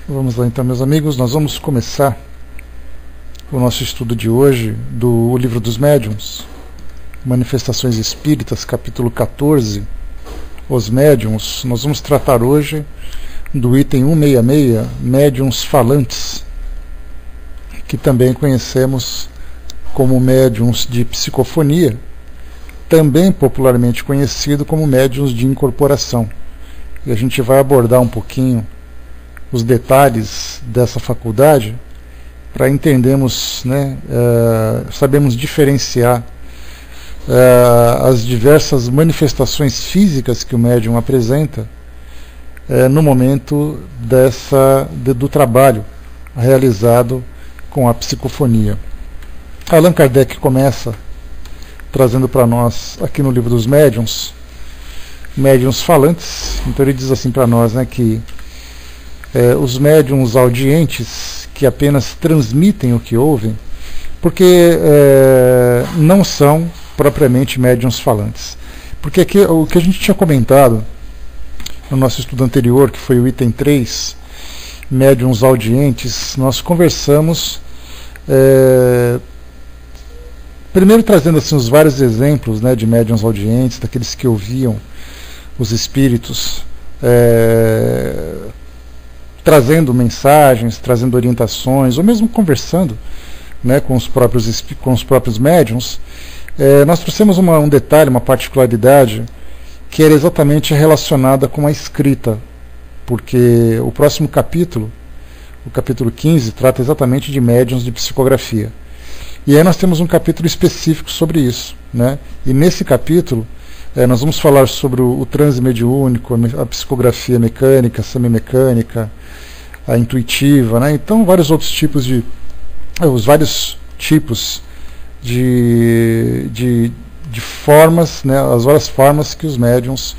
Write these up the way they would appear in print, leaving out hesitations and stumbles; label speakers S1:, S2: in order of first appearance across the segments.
S1: Vamos lá então, meus amigos, nós vamos começar o nosso estudo de hoje do Livro dos Médiuns, Manifestações Espíritas, capítulo 14, Os Médiuns. Nós vamos tratar hoje do item 166, Médiuns Falantes, que também conhecemos como médiuns de psicofonia, também popularmente conhecido como médiuns de incorporação. E a gente vai abordar um pouquinho os detalhes dessa faculdade para entendermos, sabemos diferenciar as diversas manifestações físicas que o médium apresenta no momento do trabalho realizado com a psicofonia. Allan Kardec começa trazendo para nós, aqui no Livro dos Médiuns, médiuns falantes. Então ele diz assim para nós, que os médiuns audientes, que apenas transmitem o que ouvem, porque não são propriamente médiuns falantes. Porque aqui, o que a gente tinha comentado no nosso estudo anterior, que foi o item 3, médiuns audientes, nós conversamos primeiro trazendo assim, os vários exemplos de médiuns audientes, daqueles que ouviam os espíritos, trazendo mensagens, trazendo orientações, ou mesmo conversando com os próprios médiuns. Nós trouxemos um detalhe, uma particularidade, que era exatamente relacionada com a escrita, porque o próximo capítulo, o capítulo 15, trata exatamente de médiuns de psicografia. E aí nós temos um capítulo específico sobre isso. E nesse capítulo nós vamos falar sobre o transe mediúnico, a psicografia mecânica, semimecânica, a intuitiva, então vários outros tipos os vários tipos de formas, as várias formas que os médiuns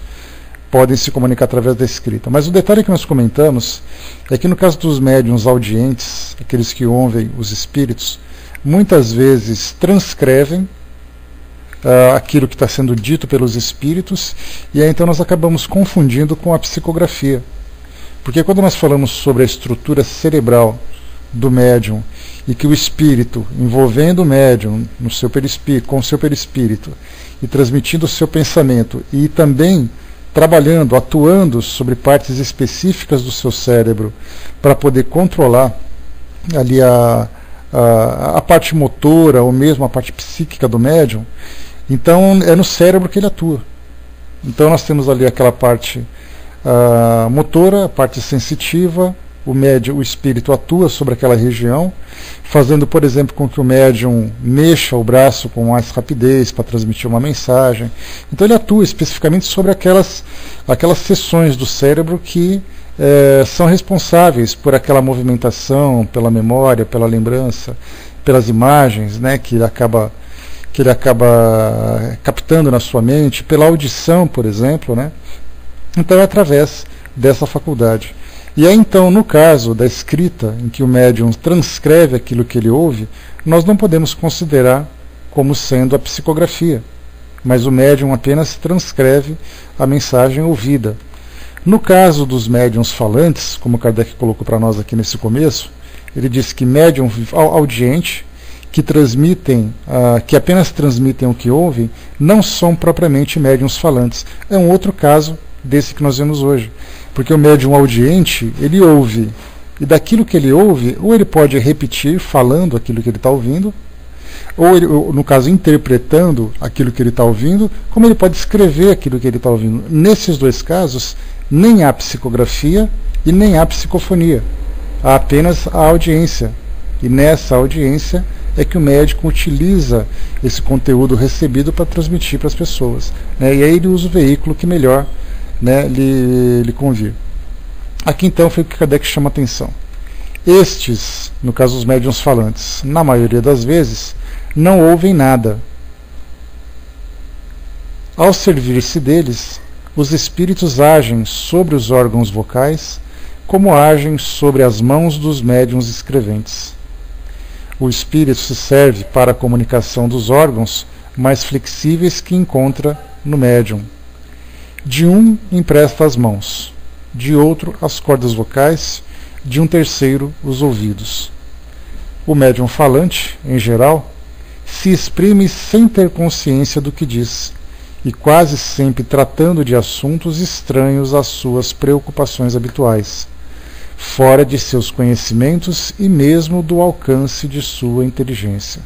S1: podem se comunicar através da escrita. Mas o detalhe que nós comentamos é que no caso dos médiuns audientes, aqueles que ouvem os espíritos, muitas vezes transcrevem aquilo que está sendo dito pelos espíritos, e aí então nós acabamos confundindo com a psicografia. Porque quando nós falamos sobre a estrutura cerebral do médium, e que o espírito, envolvendo o médium com o seu perispírito, e transmitindo o seu pensamento, e também trabalhando, atuando sobre partes específicas do seu cérebro, para poder controlar ali a parte motora, ou mesmo a parte psíquica do médium, então é no cérebro que ele atua. Então nós temos ali aquela parte motora, a parte sensitiva, o espírito atua sobre aquela região, fazendo, por exemplo, com que o médium mexa o braço com mais rapidez para transmitir uma mensagem. Então ele atua especificamente sobre aquelas seções do cérebro que são responsáveis por aquela movimentação, pela memória, pela lembrança, pelas imagens que ele acaba captando na sua mente, pela audição, por exemplo. Então é através dessa faculdade. E aí então, no caso da escrita, em que o médium transcreve aquilo que ele ouve, nós não podemos considerar como sendo a psicografia, mas o médium apenas transcreve a mensagem ouvida. No caso dos médiuns falantes, como Kardec colocou para nós aqui nesse começo, ele disse que médium audiente, que apenas transmitem o que ouvem, não são propriamente médiuns falantes. É um outro caso desse que nós vemos hoje. Porque o médium audiente, ele ouve, e daquilo que ele ouve, ou ele pode repetir falando aquilo que ele está ouvindo, ou ele, no caso, interpretando aquilo que ele está ouvindo, como ele pode escrever aquilo que ele está ouvindo. Nesses dois casos, nem há psicografia e nem há psicofonia. Há apenas a audiência. E nessa audiência é que o médico utiliza esse conteúdo recebido para transmitir para as pessoas. E aí ele usa o veículo que melhor lhe convir. Aqui então foi o que Kardec chama a atenção. Estes, no caso os médiuns falantes, na maioria das vezes, não ouvem nada. Ao servir-se deles, os espíritos agem sobre os órgãos vocais, como agem sobre as mãos dos médiuns escreventes. O espírito se serve para a comunicação dos órgãos mais flexíveis que encontra no médium. De um empresta as mãos, de outro as cordas vocais, de um terceiro os ouvidos. O médium falante, em geral, se exprime sem ter consciência do que diz, e quase sempre tratando de assuntos estranhos às suas preocupações habituais, fora de seus conhecimentos e mesmo do alcance de sua inteligência.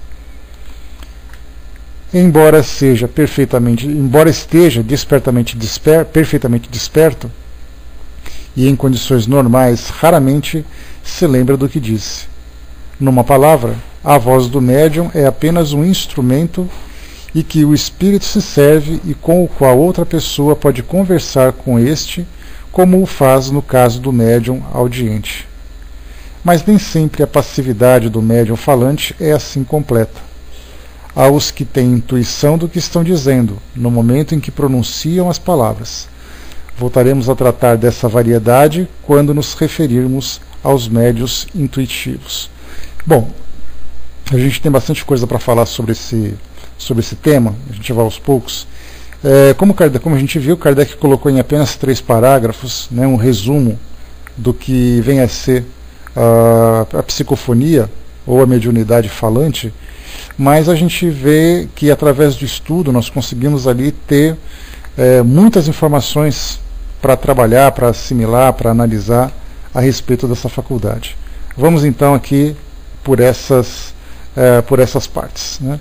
S1: Embora esteja perfeitamente desperto, e em condições normais raramente se lembra do que disse. Numa palavra, a voz do médium é apenas um instrumento e que o espírito se serve e com o qual outra pessoa pode conversar com este, como o faz no caso do médium audiente. Mas nem sempre a passividade do médium falante é assim completa. Há os que têm intuição do que estão dizendo, no momento em que pronunciam as palavras. Voltaremos a tratar dessa variedade quando nos referirmos aos médiuns intuitivos. Bom, a gente tem bastante coisa para falar sobre esse tema, a gente vai aos poucos. Como a gente viu, Kardec colocou em apenas 3 parágrafos, né, um resumo do que vem a ser a psicofonia ou a mediunidade falante, mas a gente vê que através do estudo nós conseguimos ali ter muitas informações para trabalhar, para assimilar, para analisar a respeito dessa faculdade. Vamos então aqui por essas partes, né?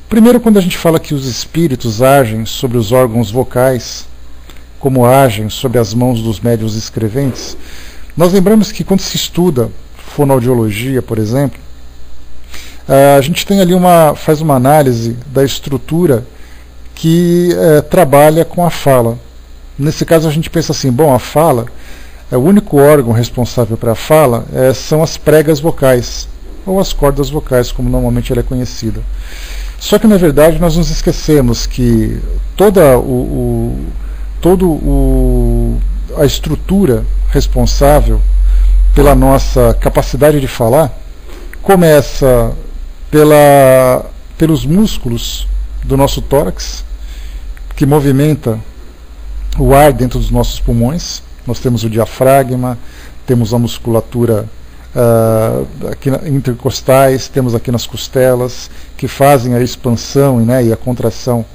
S1: Primeiro, quando a gente fala que os espíritos agem sobre os órgãos vocais, como agem sobre as mãos dos médiuns escreventes, nós lembramos que quando se estuda fonoaudiologia, por exemplo, a gente tem ali faz uma análise da estrutura que trabalha com a fala. Nesse caso a gente pensa assim, bom, a fala, o único órgão responsável para a fala são as pregas vocais, ou as cordas vocais, como normalmente ela é conhecida. Só que na verdade nós nos esquecemos que toda a estrutura responsável pela nossa capacidade de falar começa pelos músculos do nosso tórax, que movimenta o ar dentro dos nossos pulmões. Nós temos o diafragma, temos a musculatura aqui intercostais, temos aqui nas costelas, que fazem a expansão, né, e a contração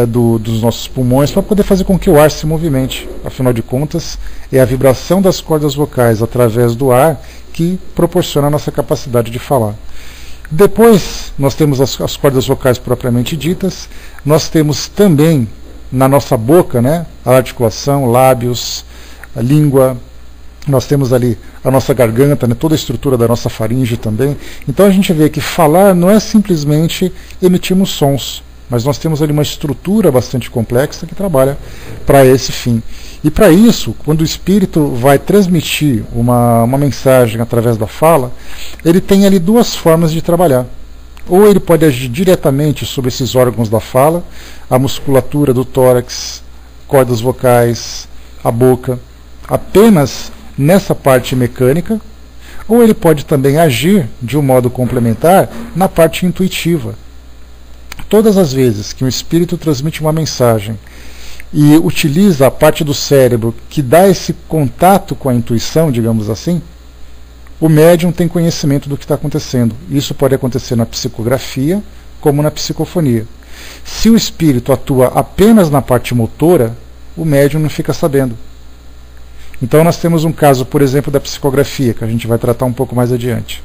S1: dos nossos pulmões para poder fazer com que o ar se movimente. Afinal de contas, é a vibração das cordas vocais através do ar que proporciona a nossa capacidade de falar. Depois, nós temos as cordas vocais propriamente ditas, nós temos também na nossa boca, né, a articulação, lábios, a língua, nós temos ali a nossa garganta, né, toda a estrutura da nossa faringe também. Então a gente vê que falar não é simplesmente emitirmos sons, mas nós temos ali uma estrutura bastante complexa que trabalha para esse fim. E para isso, quando o espírito vai transmitir uma mensagem através da fala, ele tem ali 2 formas de trabalhar. Ou ele pode agir diretamente sobre esses órgãos da fala, a musculatura do tórax, cordas vocais, a boca, apenas nessa parte mecânica, ou ele pode também agir de um modo complementar na parte intuitiva. Todas as vezes que um espírito transmite uma mensagem e utiliza a parte do cérebro que dá esse contato com a intuição, digamos assim, o médium tem conhecimento do que está acontecendo. Isso pode acontecer na psicografia como na psicofonia. Se o espírito atua apenas na parte motora, o médium não fica sabendo. Então nós temos um caso, por exemplo, da psicografia, que a gente vai tratar um pouco mais adiante.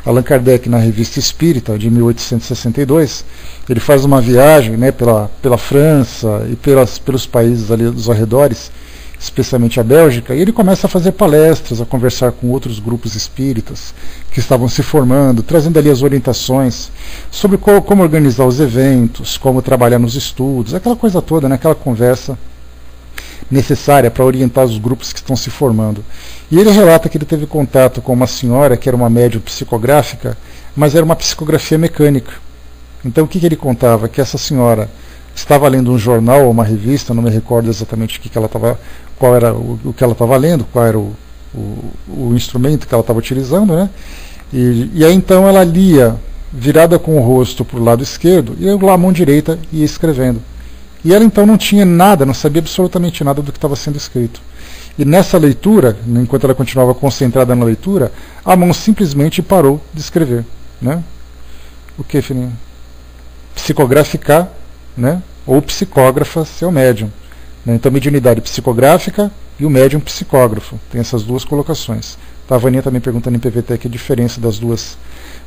S1: Allan Kardec, na Revista Espírita, de 1862, ele faz uma viagem, né, pela França e pelos países ali dos arredores, especialmente a Bélgica, e ele começa a fazer palestras, a conversar com outros grupos espíritas que estavam se formando, trazendo ali as orientações sobre como organizar os eventos, como trabalhar nos estudos, aquela coisa toda, né, aquela conversa necessária para orientar os grupos que estão se formando. E ele relata que ele teve contato com uma senhora que era uma médium psicográfica, mas era uma psicografia mecânica. Então o que ele contava? Que essa senhora estava lendo um jornal ou uma revista, não me recordo exatamente qual era o que ela estava lendo, qual era o instrumento que ela estava utilizando, né? E aí então ela lia virada com o rosto para o lado esquerdo e a mão direita ia escrevendo. E ela então não tinha nada, não sabia absolutamente nada do que estava sendo escrito. E nessa leitura, enquanto ela continuava concentrada na leitura, a mão simplesmente parou de escrever, né? O que, Fininho? Psicograficar, né? Ou psicógrafa, seu médium. Né? Então, mediunidade psicográfica e o médium psicógrafo. Tem essas duas colocações. Tá, a Vaninha também perguntando em PVT aqui a diferença das duas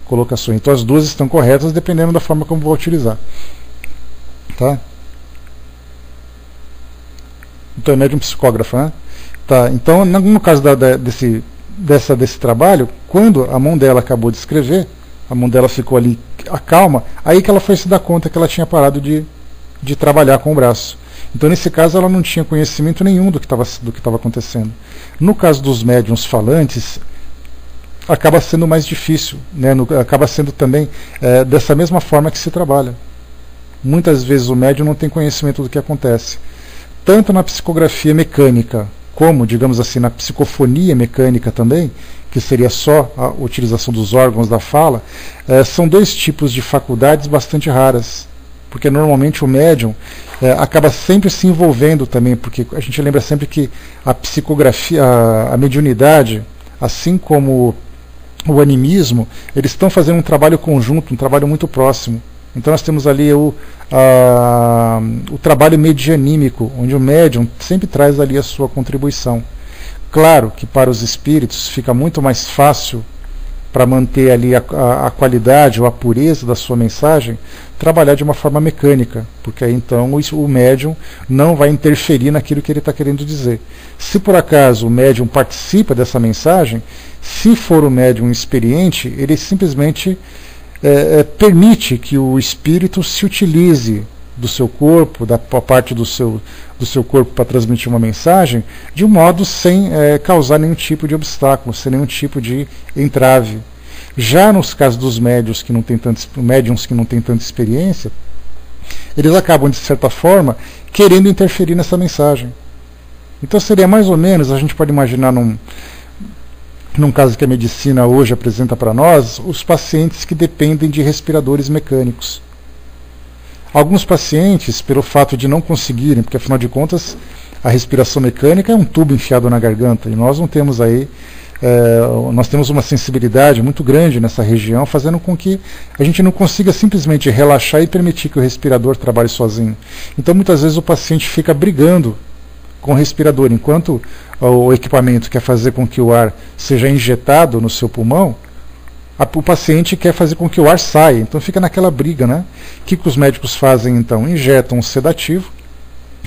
S1: colocações. Então, as duas estão corretas dependendo da forma como vou utilizar. Tá? Então, é médium psicógrafo, né? Tá, então, no caso desse trabalho, quando a mão dela acabou de escrever, a mão dela ficou ali calma, aí que ela foi se dar conta que ela tinha parado de trabalhar com o braço. Então, nesse caso, ela não tinha conhecimento nenhum do que estava acontecendo. No caso dos médiuns falantes, acaba sendo mais difícil, né? Acaba sendo também dessa mesma forma que se trabalha. Muitas vezes o médium não tem conhecimento do que acontece. Tanto na psicografia mecânica, como, digamos assim, na psicofonia mecânica também, que seria só a utilização dos órgãos da fala, são dois tipos de faculdades bastante raras, porque normalmente o médium acaba sempre se envolvendo também, porque a gente lembra sempre que a psicografia, a mediunidade, assim como o animismo, eles estão fazendo um trabalho conjunto, um trabalho muito próximo. Então nós temos ali o trabalho medianímico, onde o médium sempre traz ali a sua contribuição. Claro que para os espíritos fica muito mais fácil, para manter ali a qualidade ou a pureza da sua mensagem, trabalhar de uma forma mecânica, porque aí então o médium não vai interferir naquilo que ele está querendo dizer. Se por acaso o médium participa dessa mensagem, se for o médium experiente, ele simplesmente permite que o espírito se utilize do seu corpo, da parte do seu corpo para transmitir uma mensagem, de um modo sem causar nenhum tipo de obstáculo, sem nenhum tipo de entrave. Já nos casos dos médiuns que não têm tanta experiência, eles acabam, de certa forma, querendo interferir nessa mensagem. Então seria mais ou menos, a gente pode imaginar num caso que a medicina hoje apresenta para nós, os pacientes que dependem de respiradores mecânicos. Alguns pacientes, pelo fato de não conseguirem, porque afinal de contas a respiração mecânica é um tubo enfiado na garganta, e nós não temos aí, nós temos uma sensibilidade muito grande nessa região, fazendo com que a gente não consiga simplesmente relaxar e permitir que o respirador trabalhe sozinho. Então muitas vezes o paciente fica brigando com o respirador, enquanto o equipamento quer fazer com que o ar seja injetado no seu pulmão, o paciente quer fazer com que o ar saia, então fica naquela briga, né? O que os médicos fazem então? Injetam um sedativo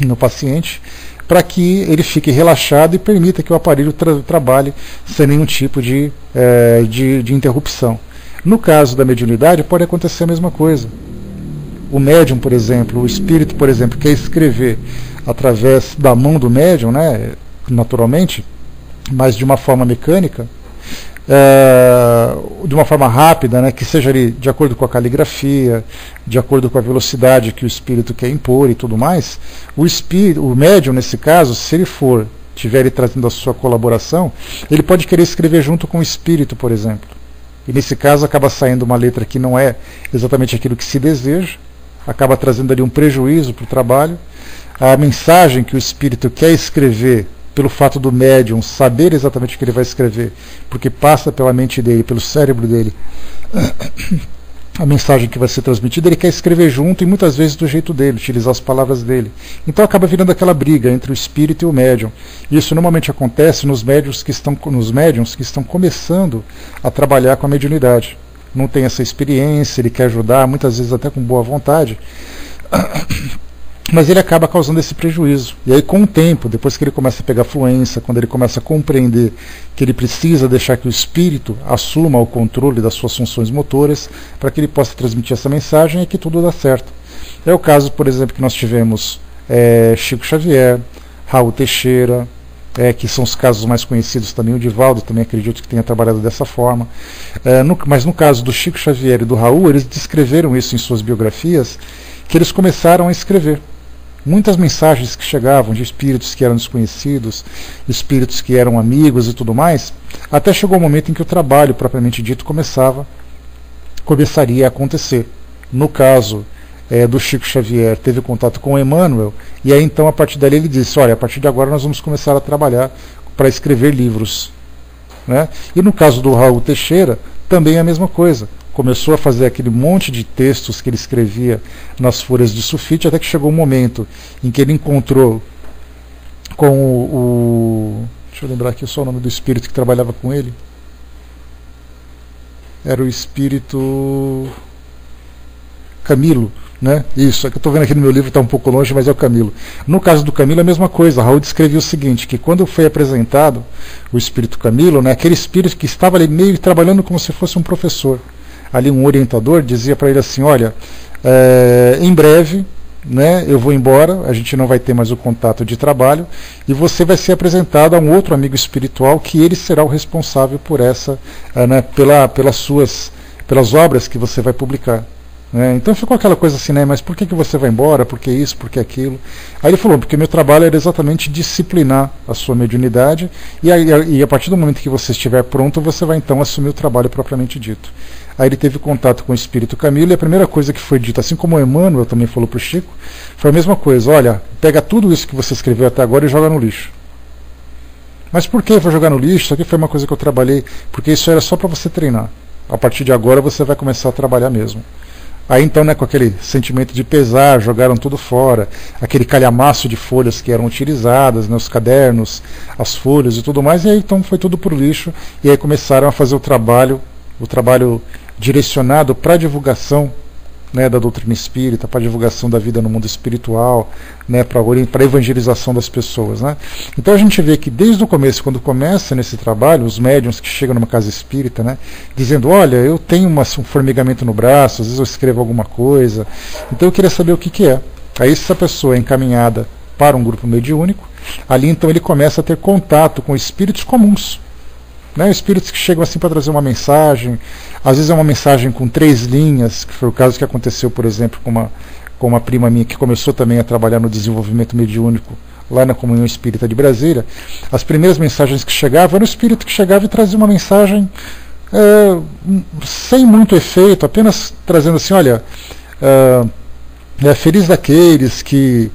S1: no paciente para que ele fique relaxado e permita que o aparelho trabalhe sem nenhum tipo de interrupção. No caso da mediunidade pode acontecer a mesma coisa. O médium, por exemplo, o espírito, por exemplo, quer escrever através da mão do médium, né, naturalmente, mas de uma forma mecânica, de uma forma rápida, né, que seja ali de acordo com a caligrafia, de acordo com a velocidade que o espírito quer impor e tudo mais, o médium, nesse caso, se ele estiver ele trazendo a sua colaboração, ele pode querer escrever junto com o espírito, por exemplo. E nesse caso acaba saindo uma letra que não é exatamente aquilo que se deseja, acaba trazendo ali um prejuízo para o trabalho. A mensagem que o espírito quer escrever, pelo fato do médium saber exatamente o que ele vai escrever, porque passa pela mente dele, pelo cérebro dele, a mensagem que vai ser transmitida, ele quer escrever junto e muitas vezes do jeito dele, utilizar as palavras dele. Então acaba virando aquela briga entre o espírito e o médium. Isso normalmente acontece nos médiuns que estão começando a trabalhar com a mediunidade. Não tem essa experiência, ele quer ajudar, muitas vezes até com boa vontade, mas ele acaba causando esse prejuízo. E aí, com o tempo, depois que ele começa a pegar fluência, quando ele começa a compreender que ele precisa deixar que o espírito assuma o controle das suas funções motoras para que ele possa transmitir essa mensagem, é que tudo dá certo. É o caso, por exemplo, que nós tivemos Chico Xavier, Raul Teixeira, que são os casos mais conhecidos também. O Divaldo também acredito que tenha trabalhado dessa forma. Mas no caso do Chico Xavier e do Raul, eles descreveram isso em suas biografias, que eles começaram a escrever muitas mensagens que chegavam de espíritos que eram desconhecidos, espíritos que eram amigos e tudo mais, até chegou o momento em que o trabalho propriamente dito começaria a acontecer. No caso do Chico Xavier teve contato com o Emmanuel, e aí então a partir dali ele disse, olha, a partir de agora nós vamos começar a trabalhar para escrever livros, né? E no caso do Raul Teixeira, também a mesma coisa. Começou a fazer aquele monte de textos que ele escrevia nas folhas de sulfite, até que chegou um momento em que ele encontrou com deixa eu lembrar aqui só o nome do espírito que trabalhava com ele. Era o espírito Camilo, né? Isso, é que eu estou vendo aqui no meu livro, está um pouco longe, mas é o Camilo. No caso do Camilo, a mesma coisa. Raul descrevia o seguinte, que quando foi apresentado o espírito Camilo, né, aquele espírito que estava ali meio trabalhando como se fosse um professor, ali um orientador, dizia para ele assim, olha, em breve, né, eu vou embora, a gente não vai ter mais o contato de trabalho, e você vai ser apresentado a um outro amigo espiritual que ele será o responsável por essa, né, pelas obras que você vai publicar. Então ficou aquela coisa assim, né, mas por que você vai embora, por que isso, por que aquilo? Aí ele falou, porque meu trabalho era exatamente disciplinar a sua mediunidade, e a partir do momento que você estiver pronto, você vai então assumir o trabalho propriamente dito. Aí ele teve contato com o espírito Camilo, e a primeira coisa que foi dita, assim como o Emmanuel também falou para o Chico, foi a mesma coisa, olha, pega tudo isso que você escreveu até agora e joga no lixo. Mas por que eu vou jogar no lixo? Isso aqui foi uma coisa que eu trabalhei, porque isso era só para você treinar. A partir de agora você vai começar a trabalhar mesmo. Aí então, né, com aquele sentimento de pesar, jogaram tudo fora, aquele calhamaço de folhas que eram utilizadas, né, os cadernos, as folhas e tudo mais, e aí então foi tudo para o lixo, e aí começaram a fazer o trabalho direcionado para a divulgação, né, da doutrina espírita, para a divulgação da vida no mundo espiritual, né, para a evangelização das pessoas, né. Então a gente vê que desde o começo, quando começa nesse trabalho, os médiuns que chegam numa casa espírita, né, dizendo, olha, eu tenho um formigamento no braço, às vezes eu escrevo alguma coisa, então eu queria saber o que é. Aí essa pessoa é encaminhada para um grupo mediúnico, ali então ele começa a ter contato com espíritos comuns, né, espíritos que chegam assim para trazer uma mensagem, às vezes é uma mensagem com 3 linhas, que foi o caso que aconteceu, por exemplo, com uma prima minha que começou também a trabalhar no desenvolvimento mediúnico lá na Comunhão Espírita de Brasília. As primeiras mensagens que chegavam, era o espírito que chegava e trazia uma mensagem sem muito efeito, apenas trazendo assim, olha, feliz daqueles que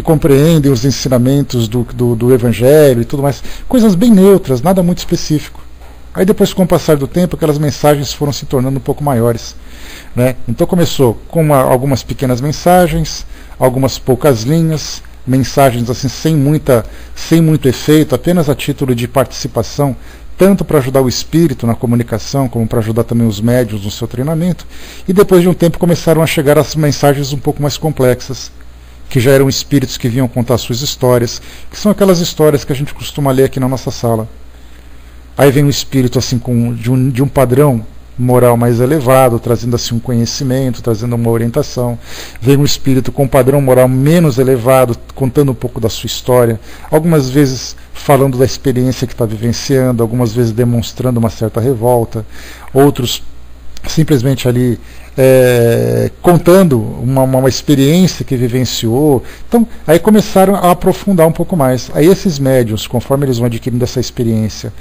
S1: compreendem os ensinamentos do Evangelho e tudo mais, coisas bem neutras, nada muito específico. Aí depois, com o passar do tempo, aquelas mensagens foram se tornando um pouco maiores, né? Então começou com algumas pequenas mensagens, algumas poucas linhas, mensagens assim sem muito efeito, apenas a título de participação, tanto para ajudar o espírito na comunicação, como para ajudar também os médiuns no seu treinamento. E depois de um tempo começaram a chegar as mensagens um pouco mais complexas, que já eram espíritos que vinham contar suas histórias, que são aquelas histórias que a gente costuma ler aqui na nossa sala. Aí vem um espírito assim de um padrão moral mais elevado, trazendo assim um conhecimento, trazendo uma orientação. Vem um espírito com um padrão moral menos elevado, contando um pouco da sua história, algumas vezes falando da experiência que está vivenciando, algumas vezes demonstrando uma certa revolta, outros simplesmente ali contando uma experiência que vivenciou. Então, aí começaram a aprofundar um pouco mais. Aí esses médiuns, conforme eles vão adquirindo essa experiência,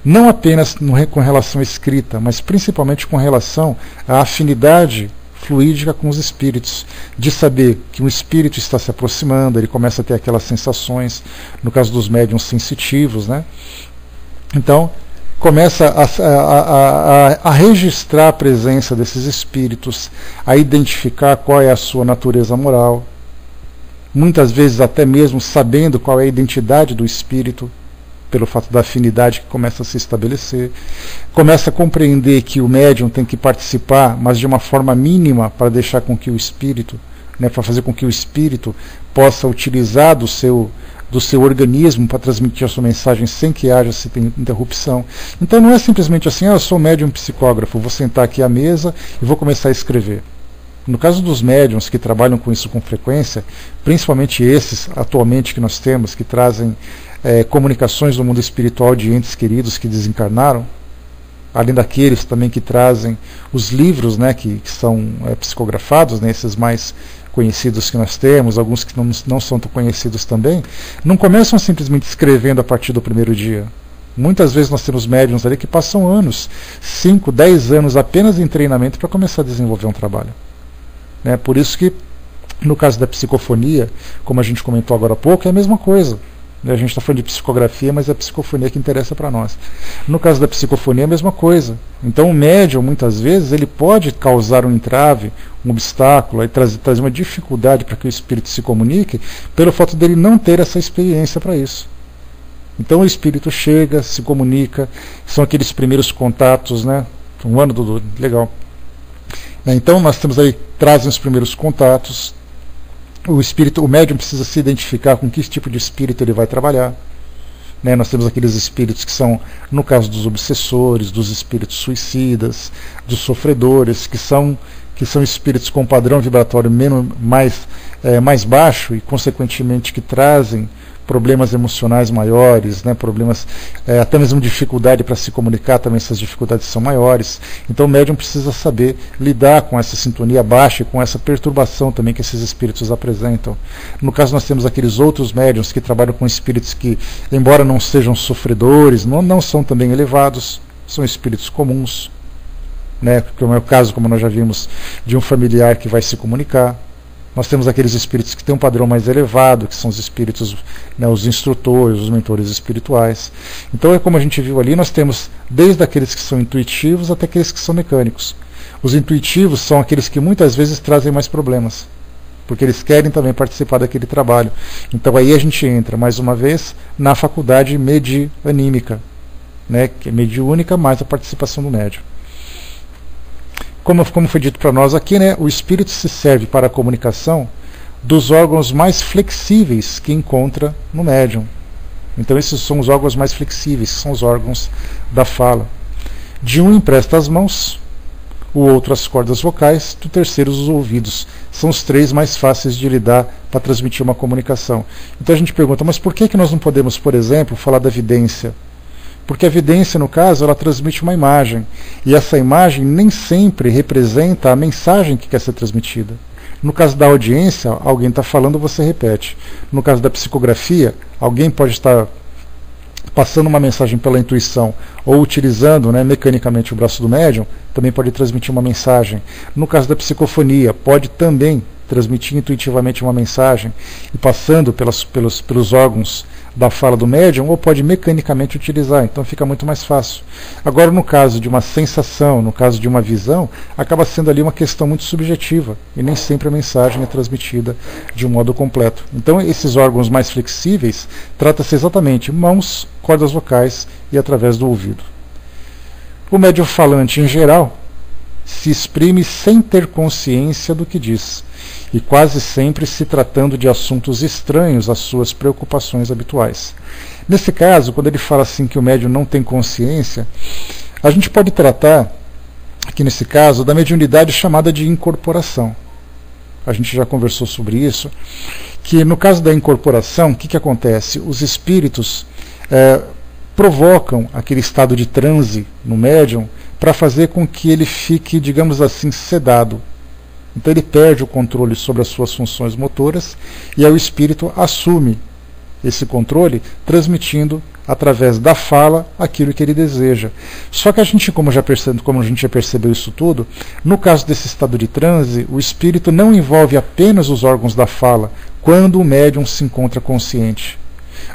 S1: não apenas com relação à escrita, mas principalmente com relação à afinidade fluídica com os espíritos, de saber que um espírito está se aproximando, ele começa a ter aquelas sensações, no caso dos médiuns sensitivos, né? Então, começa a registrar a presença desses espíritos, a identificar qual é a sua natureza moral, muitas vezes até mesmo sabendo qual é a identidade do espírito, pelo fato da afinidade que começa a se estabelecer, começa a compreender que o médium tem que participar, mas de uma forma mínima, para deixar com que o espírito, né, para fazer com que o espírito possa utilizar do seu organismo para transmitir a sua mensagem sem que haja essa interrupção. Então não é simplesmente assim, eu sou médium psicógrafo, vou sentar aqui à mesa e vou começar a escrever. No caso dos médiums que trabalham com isso com frequência, principalmente esses atualmente que nós temos, que trazem comunicações do mundo espiritual de entes queridos que desencarnaram, além daqueles também que trazem os livros, né, que são psicografados, né, esses mais conhecidos que nós temos, alguns que não são tão conhecidos também, não começam simplesmente escrevendo a partir do primeiro dia. Muitas vezes nós temos médiuns ali que passam anos, 5, 10 anos apenas em treinamento para começar a desenvolver um trabalho. né? Por isso que, no caso da psicofonia, como a gente comentou agora há pouco, é a mesma coisa. A gente está falando de psicografia, mas é a psicofonia que interessa para nós. No caso da psicofonia, é a mesma coisa. Então, o médium, muitas vezes, ele pode causar um entrave, um obstáculo, e trazer uma dificuldade para que o espírito se comunique, pelo fato dele não ter essa experiência para isso. Então, o espírito chega, se comunica, são aqueles primeiros contatos, né? Um ano, Dudu, legal. Então, nós temos aí, trazem os primeiros contatos. O médium precisa se identificar com que tipo de espírito ele vai trabalhar. Né? Nós temos aqueles espíritos que são, no caso dos obsessores, dos espíritos suicidas, dos sofredores, que são espíritos com padrão vibratório mais baixo e, consequentemente, que trazem problemas emocionais maiores, né, problemas, até mesmo dificuldade para se comunicar, também essas dificuldades são maiores. Então o médium precisa saber lidar com essa sintonia baixa e com essa perturbação também que esses espíritos apresentam. No caso, nós temos aqueles outros médiums que trabalham com espíritos que, embora não sejam sofredores, não são também elevados, são espíritos comuns, né, como é o caso, como nós já vimos, de um familiar que vai se comunicar. Nós temos aqueles espíritos que têm um padrão mais elevado, que são os espíritos, né, os instrutores, os mentores espirituais. Então, é como a gente viu ali, nós temos desde aqueles que são intuitivos até aqueles que são mecânicos. Os intuitivos são aqueles que muitas vezes trazem mais problemas, porque eles querem também participar daquele trabalho. Então aí a gente entra, mais uma vez, na faculdade medianímica, né, que é mediúnica mais a participação do médium. Como foi dito para nós aqui, né, o espírito se serve para a comunicação dos órgãos mais flexíveis que encontra no médium. Então esses são os órgãos mais flexíveis, são os órgãos da fala. De um empresta as mãos, o outro as cordas vocais, do terceiro os ouvidos. São os três mais fáceis de lidar para transmitir uma comunicação. Então a gente pergunta, mas por que nós não podemos, por exemplo, falar da vidência? Porque a vidência, no caso, ela transmite uma imagem. E essa imagem nem sempre representa a mensagem que quer ser transmitida. No caso da audiência, alguém está falando, você repete. No caso da psicografia, alguém pode estar passando uma mensagem pela intuição ou utilizando, né, mecanicamente o braço do médium, também pode transmitir uma mensagem. No caso da psicofonia, pode também transmitir intuitivamente uma mensagem e passando pelos órgãos da fala do médium, ou pode mecanicamente utilizar, então fica muito mais fácil. Agora, no caso de uma sensação, no caso de uma visão, acaba sendo ali uma questão muito subjetiva, e nem sempre a mensagem é transmitida de um modo completo. Então, esses órgãos mais flexíveis, trata-se exatamente mãos, cordas vocais e através do ouvido. O médium falante, em geral, se exprime sem ter consciência do que diz, e quase sempre se tratando de assuntos estranhos às suas preocupações habituais. Nesse caso, quando ele fala assim que o médium não tem consciência, a gente pode tratar, aqui nesse caso, da mediunidade chamada de incorporação. A gente já conversou sobre isso, que no caso da incorporação, o que acontece? Os espíritos provocam aquele estado de transe no médium para fazer com que ele fique, digamos assim, sedado. Então ele perde o controle sobre as suas funções motoras e aí o espírito assume esse controle, transmitindo através da fala aquilo que ele deseja. Só que a gente, como a gente já percebeu isso tudo, no caso desse estado de transe, o espírito não envolve apenas os órgãos da fala quando o médium se encontra consciente.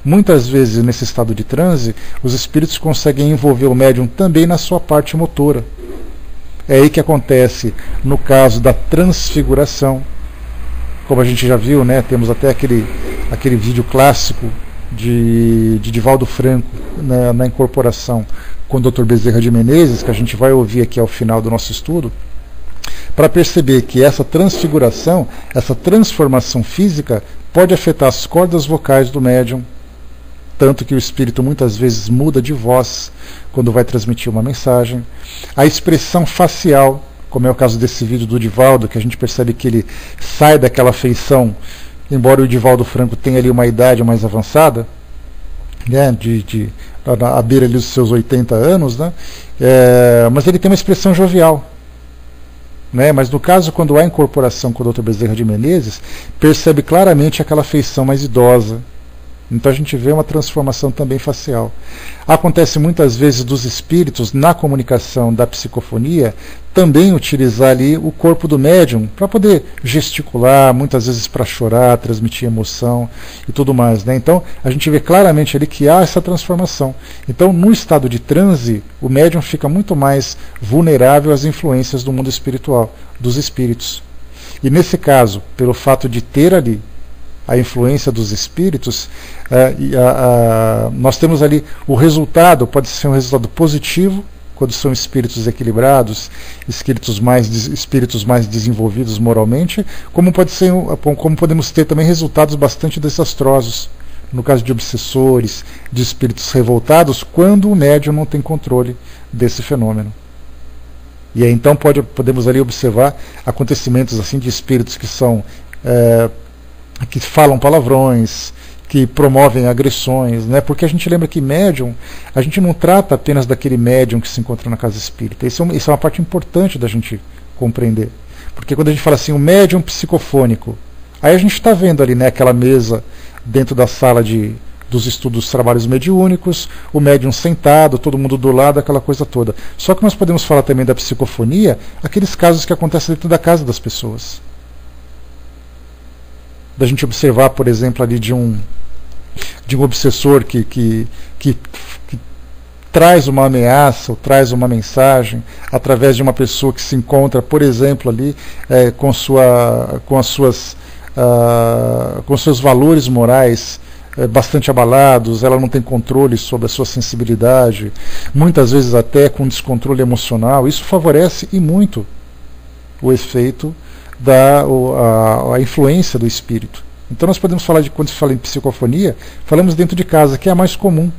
S1: Muitas vezes, nesse estado de transe, os espíritos conseguem envolver o médium também na sua parte motora. É aí que acontece no caso da transfiguração. Como a gente já viu, né, temos até aquele vídeo clássico de Divaldo Franco, né, na incorporação com o Dr. Bezerra de Menezes, que a gente vai ouvir aqui ao final do nosso estudo, para perceber que essa transfiguração, essa transformação física, pode afetar as cordas vocais do médium, tanto que o espírito muitas vezes muda de voz quando vai transmitir uma mensagem. A expressão facial, como é o caso desse vídeo do Divaldo, que a gente percebe que ele sai daquela feição, embora o Divaldo Franco tenha ali uma idade mais avançada, né, à beira ali dos seus 80 anos, né, mas ele tem uma expressão jovial. Né, mas no caso, quando há incorporação com o Dr. Bezerra de Menezes, percebe claramente aquela feição mais idosa, Então a gente vê uma transformação também facial. Acontece muitas vezes dos espíritos, na comunicação da psicofonia, também utilizar ali o corpo do médium para poder gesticular, muitas vezes para chorar, transmitir emoção e tudo mais, né? Então a gente vê claramente ali que há essa transformação. Então no estado de transe, o médium fica muito mais vulnerável às influências do mundo espiritual, dos espíritos. E nesse caso, pelo fato de ter ali a influência dos espíritos, nós temos ali o resultado, pode ser um resultado positivo, quando são espíritos equilibrados, espíritos mais desenvolvidos moralmente, como podemos ter também resultados bastante desastrosos, no caso de obsessores, de espíritos revoltados, quando o médium não tem controle desse fenômeno. E aí então podemos ali observar acontecimentos assim de espíritos que são que falam palavrões, que promovem agressões, né? Porque a gente lembra que médium, a gente não trata apenas daquele médium que se encontra na casa espírita. Isso é uma parte importante da gente compreender. Porque quando a gente fala assim, o médium psicofônico, aí a gente está vendo ali, né, aquela mesa dentro da sala dos estudos dos trabalhos mediúnicos, o médium sentado, todo mundo do lado, aquela coisa toda. Só que nós podemos falar também da psicofonia, aqueles casos que acontecem dentro da casa das pessoas. Da gente observar, por exemplo, ali de um obsessor que traz uma ameaça ou traz uma mensagem através de uma pessoa que se encontra, por exemplo, ali com seus valores morais bastante abalados, ela não tem controle sobre a sua sensibilidade, muitas vezes até com descontrole emocional. Isso favorece e muito o efeito a influência do espírito. Então nós podemos falar quando se fala em psicofonia, falamos dentro de casa, que é a mais comum.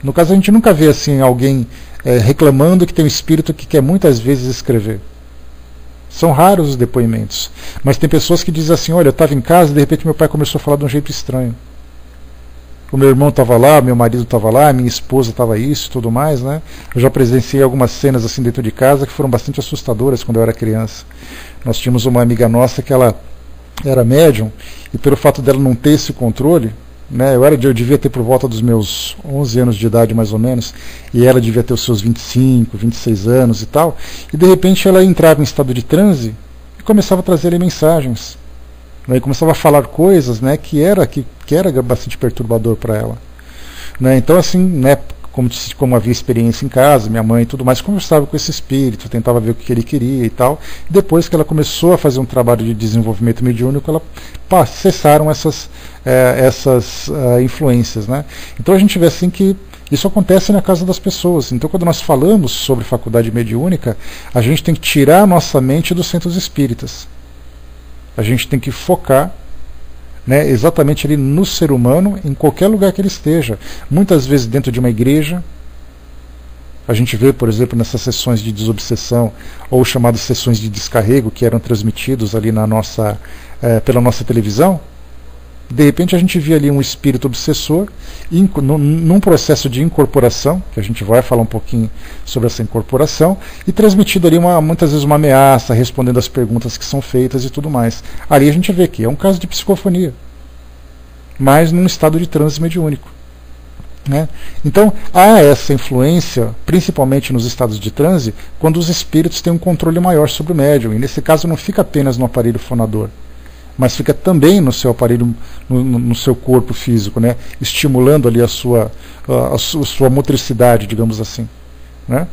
S1: No caso, a gente nunca vê assim alguém reclamando que tem um espírito que quer muitas vezes escrever. São raros os depoimentos. Mas tem pessoas que dizem assim, olha, eu estava em casa e de repente meu pai começou a falar de um jeito estranho. O meu irmão estava lá, meu marido estava lá, minha esposa estava isso e tudo mais, né? Eu já presenciei algumas cenas assim dentro de casa que foram bastante assustadoras quando eu era criança. Nós tínhamos uma amiga nossa que ela era médium, e pelo fato dela não ter esse controle, né, eu devia ter por volta dos meus 11 anos de idade mais ou menos, e ela devia ter os seus 25, 26 anos e tal, e de repente ela entrava em estado de transe e começava a trazer ali mensagens, né, e começava a falar coisas, né, que era bastante perturbador para ela, né. Então assim, né, como havia experiência em casa, minha mãe e tudo mais, conversava com esse espírito, tentava ver o que ele queria e tal. Depois que ela começou a fazer um trabalho de desenvolvimento mediúnico, cessaram essas influências, né? Então a gente vê assim que isso acontece na casa das pessoas. Então quando nós falamos sobre faculdade mediúnica, a gente tem que tirar a nossa mente dos centros espíritas. A gente tem que focar, né, exatamente ali no ser humano, em qualquer lugar que ele esteja. Muitas vezes dentro de uma igreja, a gente vê, por exemplo, nessas sessões de desobsessão, ou chamadas sessões de descarrego, que eram transmitidos ali pela nossa televisão, de repente a gente via ali um espírito obsessor, num processo de incorporação, que a gente vai falar um pouquinho sobre essa incorporação, e transmitido ali muitas vezes uma ameaça, respondendo às perguntas que são feitas e tudo mais. Ali a gente vê que é um caso de psicofonia, mas num estado de transe mediúnico, né? Então há essa influência, principalmente nos estados de transe, quando os espíritos têm um controle maior sobre o médium, e nesse caso não fica apenas no aparelho fonador, mas fica também no seu aparelho, no seu corpo físico, né? Estimulando ali a sua motricidade, digamos assim, né?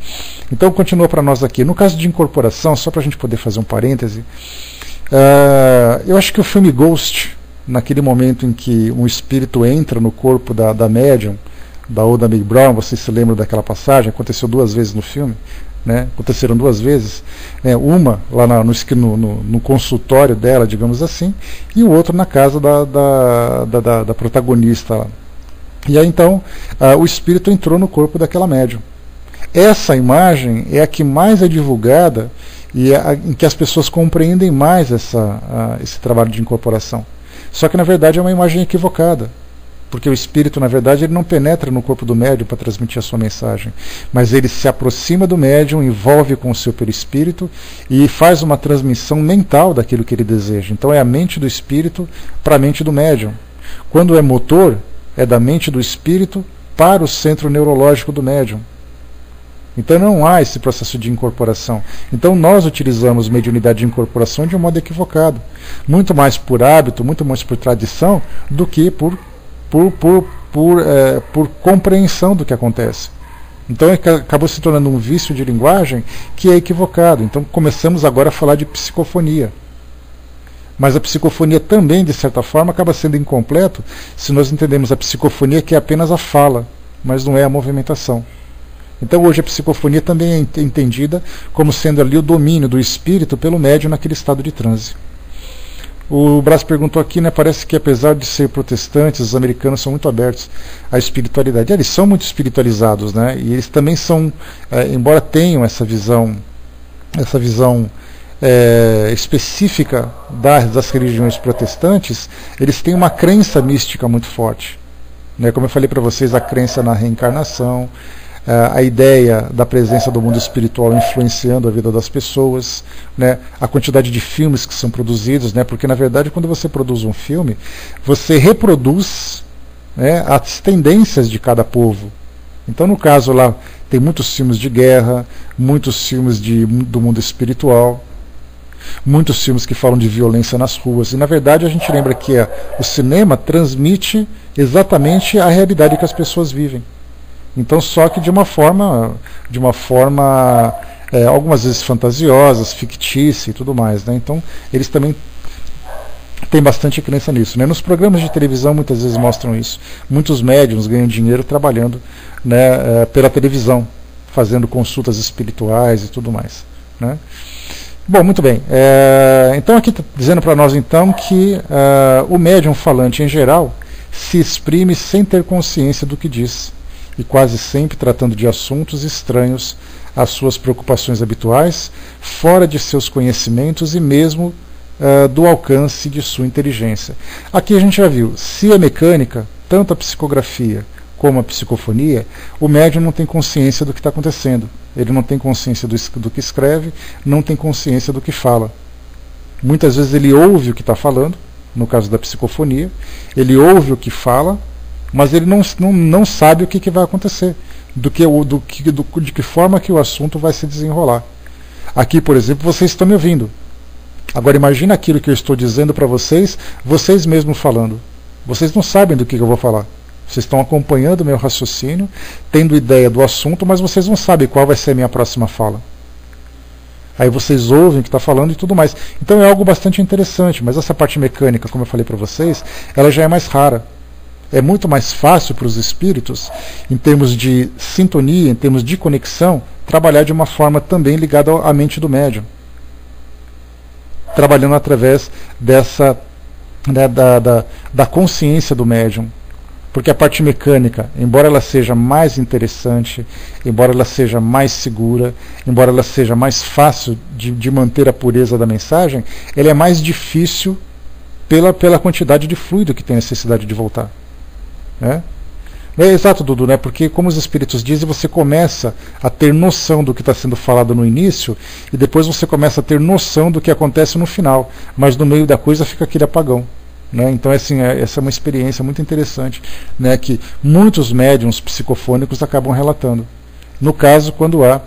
S1: Então continua para nós aqui. No caso de incorporação, só para a gente poder fazer um parêntese, eu acho que o filme Ghost, naquele momento em que um espírito entra no corpo da médium, da Oda Meg Brown, vocês se lembram daquela passagem? Aconteceu 2 vezes no filme. Né, aconteceram 2 vezes, né, uma lá no consultório dela, digamos assim, e o outro na casa da protagonista. E aí então o espírito entrou no corpo daquela médium. Essa imagem é a que mais é divulgada e em que as pessoas compreendem mais esse trabalho de incorporação. Só que na verdade é uma imagem equivocada. Porque o espírito, na verdade, ele não penetra no corpo do médium para transmitir a sua mensagem, mas ele se aproxima do médium, envolve com o seu perispírito e faz uma transmissão mental daquilo que ele deseja. Então é a mente do espírito para a mente do médium. Quando é motor, é da mente do espírito para o centro neurológico do médium. Então não há esse processo de incorporação. Então nós utilizamos mediunidade de incorporação de um modo equivocado. Muito mais por hábito, muito mais por tradição, do que por compreensão do que acontece. Então acabou se tornando um vício de linguagem que é equivocado. Então começamos agora a falar de psicofonia. Mas a psicofonia também, de certa forma, acaba sendo incompleto se nós entendemos a psicofonia que é apenas a fala, mas não é a movimentação. Então hoje a psicofonia também é entendida como sendo ali o domínio do espírito pelo médium naquele estado de transe. O Brás perguntou aqui, né, parece que apesar de ser protestantes, os americanos são muito abertos à espiritualidade. Eles são muito espiritualizados, né, e eles também são, embora tenham essa visão específica das religiões protestantes, eles têm uma crença mística muito forte. Né, como eu falei para vocês, a crença na reencarnação, a ideia da presença do mundo espiritual influenciando a vida das pessoas, né, a quantidade de filmes que são produzidos, né, porque na verdade quando você produz um filme, você reproduz, né, as tendências de cada povo. Então no caso lá tem muitos filmes de guerra, muitos filmes do mundo espiritual, muitos filmes que falam de violência nas ruas, e na verdade a gente lembra que o cinema transmite exatamente a realidade que as pessoas vivem. Então, só que de uma forma algumas vezes fantasiosas, fictícia e tudo mais, né? Então, eles também têm bastante crença nisso, né? Nos programas de televisão muitas vezes mostram isso. Muitos médiuns ganham dinheiro trabalhando, né, pela televisão, fazendo consultas espirituais e tudo mais, né? Bom, muito bem. Então, aqui está dizendo para nós então que o médium falante em geral se exprime sem ter consciência do que diz, e quase sempre tratando de assuntos estranhos às suas preocupações habituais, fora de seus conhecimentos e mesmo do alcance de sua inteligência. Aqui a gente já viu, se a mecânica, tanto a psicografia como a psicofonia, o médium não tem consciência do que está acontecendo. Ele não tem consciência do que escreve, não tem consciência do que fala. Muitas vezes ele ouve o que está falando, no caso da psicofonia, ele ouve o que fala, mas ele não sabe o que vai acontecer, de que forma que o assunto vai se desenrolar. Aqui, por exemplo, vocês estão me ouvindo. Agora imagina aquilo que eu estou dizendo para vocês, vocês mesmos falando. Vocês não sabem do que eu vou falar. Vocês estão acompanhando o meu raciocínio, tendo ideia do assunto, mas vocês não sabem qual vai ser a minha próxima fala. Aí vocês ouvem o que está falando e tudo mais. Então é algo bastante interessante, mas essa parte mecânica, como eu falei para vocês, ela já é mais rara. É muito mais fácil para os espíritos, em termos de sintonia, em termos de conexão, trabalhar de uma forma também ligada à mente do médium. Trabalhando através dessa, né, da consciência do médium. Porque a parte mecânica, embora ela seja mais interessante, embora ela seja mais segura, embora ela seja mais fácil de manter a pureza da mensagem, ela é mais difícil pela quantidade de fluido que tem necessidade de voltar. É exato, Dudu, né? Porque como os espíritos dizem, você começa a ter noção do que está sendo falado no início e depois você começa a ter noção do que acontece no final, mas no meio da coisa fica aquele apagão, né? Então assim, essa é uma experiência muito interessante, né, que muitos médiuns psicofônicos acabam relatando, no caso quando há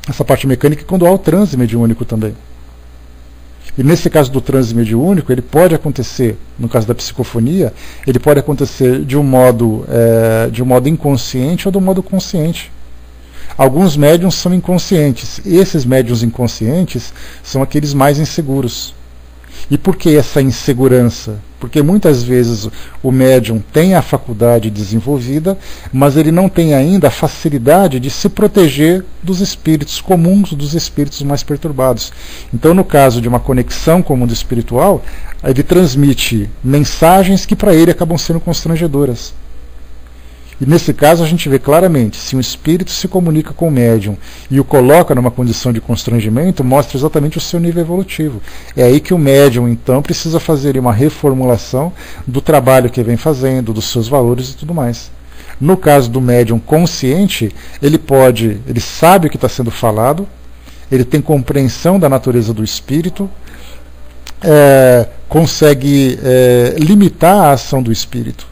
S1: essa parte mecânica e quando há o transe mediúnico também. E nesse caso do transe mediúnico, ele pode acontecer, no caso da psicofonia, ele pode acontecer de um modo inconsciente ou de um modo consciente. Alguns médiuns são inconscientes. E esses médiuns inconscientes são aqueles mais inseguros. E por que essa insegurança? Porque muitas vezes o médium tem a faculdade desenvolvida, mas ele não tem ainda a facilidade de se proteger dos espíritos comuns, dos espíritos mais perturbados. Então, no caso de uma conexão com o mundo espiritual, ele transmite mensagens que para ele acabam sendo constrangedoras. E nesse caso a gente vê claramente, se um espírito se comunica com o médium e o coloca numa condição de constrangimento, mostra exatamente o seu nível evolutivo. É aí que o médium então precisa fazer uma reformulação do trabalho que vem fazendo, dos seus valores e tudo mais. No caso do médium consciente, ele sabe o que está sendo falado, ele tem compreensão da natureza do espírito, consegue limitar a ação do espírito.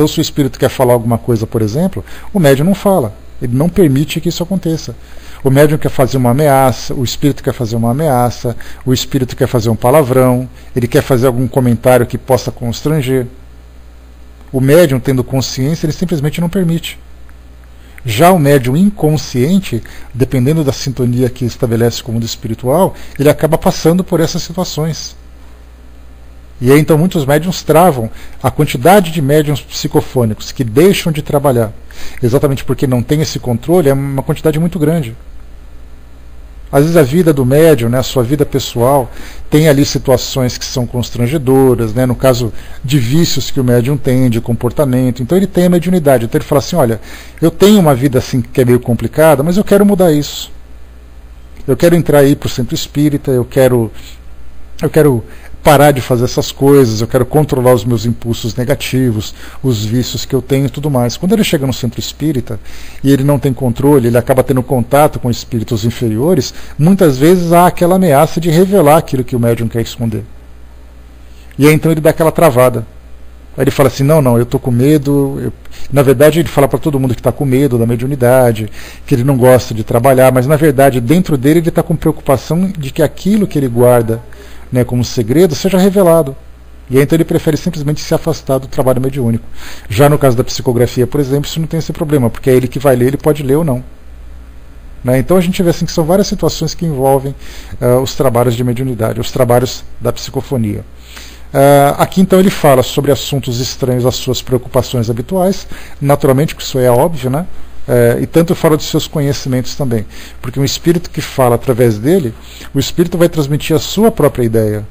S1: Então, se o espírito quer falar alguma coisa, por exemplo, o médium não fala. Ele não permite que isso aconteça. O médium quer fazer uma ameaça, o espírito quer fazer uma ameaça, o espírito quer fazer um palavrão, ele quer fazer algum comentário que possa constranger. O médium, tendo consciência, ele simplesmente não permite. Já o médium inconsciente, dependendo da sintonia que estabelece com o mundo espiritual, ele acaba passando por essas situações. E aí então muitos médiuns travam. A quantidade de médiuns psicofônicos que deixam de trabalhar, exatamente porque não tem esse controle, é uma quantidade muito grande. Às vezes a vida do médium, né, a sua vida pessoal, tem ali situações que são constrangedoras, né, no caso de vícios que o médium tem, de comportamento. Então ele tem a mediunidade. Então ele fala assim, olha, eu tenho uma vida assim que é meio complicada, mas eu quero mudar isso. Eu quero entrar aí para o centro espírita, eu quero parar de fazer essas coisas, eu quero controlar os meus impulsos negativos, os vícios que eu tenho e tudo mais. Quando ele chega no centro espírita e ele não tem controle, ele acaba tendo contato com espíritos inferiores, muitas vezes há aquela ameaça de revelar aquilo que o médium quer esconder. E aí então ele dá aquela travada. Aí ele fala assim, não, eu estou com medo. Na verdade ele fala para todo mundo que está com medo da mediunidade, que ele não gosta de trabalhar, mas na verdade dentro dele ele está com preocupação de que aquilo que ele guarda, né, como segredo, seja revelado. E aí, então ele prefere simplesmente se afastar do trabalho mediúnico. Já no caso da psicografia, por exemplo, isso não tem esse problema, porque é ele que vai ler, ele pode ler ou não. Né? Então a gente vê assim que são várias situações que envolvem os trabalhos de mediunidade, os trabalhos da psicofonia. Aqui então ele fala sobre assuntos estranhos às suas preocupações habituais, naturalmente, porque isso é óbvio, né? E tanto fala dos seus conhecimentos também, porque um espírito que fala através dele, o espírito vai transmitir a sua própria ideia.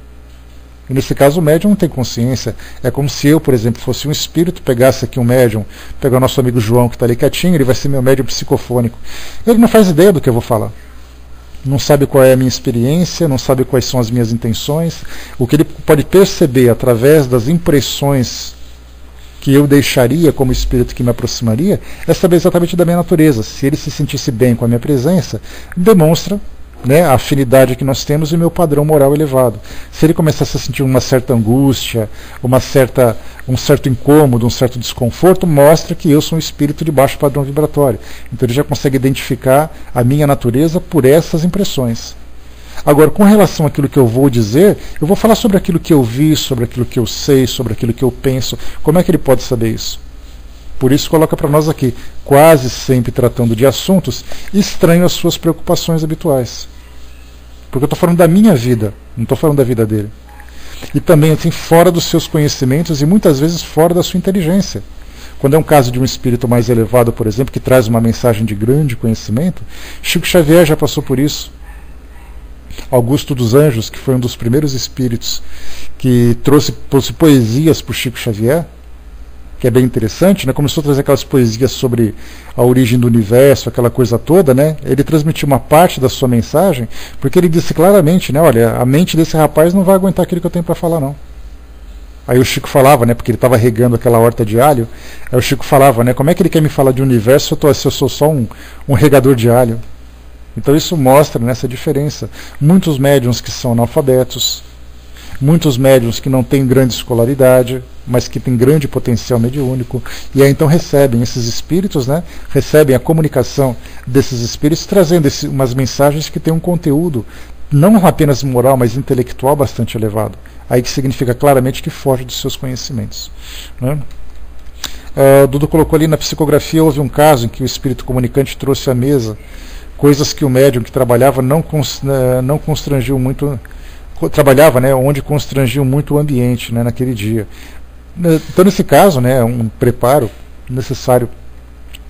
S1: E nesse caso o médium não tem consciência. É como se eu, por exemplo, fosse um espírito, pegasse aqui um médium, pegar o nosso amigo João que está ali quietinho, ele vai ser meu médium psicofônico. Ele não faz ideia do que eu vou falar. Não sabe qual é a minha experiência, não sabe quais são as minhas intenções. O que ele pode perceber através das impressões que eu deixaria como espírito que me aproximaria, é saber exatamente da minha natureza. Se ele se sentisse bem com a minha presença, demonstra, né, a afinidade que nós temos e o meu padrão moral elevado. Se ele começasse a sentir uma certa angústia, um certo incômodo, um certo desconforto, mostra que eu sou um espírito de baixo padrão vibratório. Então ele já consegue identificar a minha natureza por essas impressões. Agora, com relação àquilo que eu vou dizer, eu vou falar sobre aquilo que eu vi, sobre aquilo que eu sei, sobre aquilo que eu penso. Como é que ele pode saber isso? Por isso coloca para nós aqui, quase sempre tratando de assuntos estranhos às suas preocupações habituais. Porque eu estou falando da minha vida, não estou falando da vida dele. E também assim, fora dos seus conhecimentos e muitas vezes fora da sua inteligência. Quando é um caso de um espírito mais elevado, por exemplo, que traz uma mensagem de grande conhecimento, Chico Xavier já passou por isso. Augusto dos Anjos, que foi um dos primeiros espíritos que trouxe poesias para o Chico Xavier, que é bem interessante, né? Começou a trazer aquelas poesias sobre a origem do universo, aquela coisa toda, né? Ele transmitiu uma parte da sua mensagem, porque ele disse claramente, né? Olha, a mente desse rapaz não vai aguentar aquilo que eu tenho para falar, não. Aí o Chico falava, né? Porque ele estava regando aquela horta de alho. Aí o Chico falava, né? Como é que ele quer me falar de universo se eu sou só um regador de alho? Então isso mostra nessa diferença. Muitos médiuns que são analfabetos, muitos médiuns que não têm grande escolaridade, mas que têm grande potencial mediúnico, e aí então recebem esses espíritos, né? Recebem a comunicação desses espíritos, trazendo umas mensagens que têm um conteúdo não apenas moral, mas intelectual bastante elevado. Aí que significa claramente que foge dos seus conhecimentos, né? Dudu colocou ali na psicografia, houve um caso em que o espírito comunicante trouxe à mesa coisas que o médium que trabalhava não constrangiu muito, trabalhava, né, onde constrangiam muito o ambiente, né, naquele dia. Então, nesse caso, né, um preparo necessário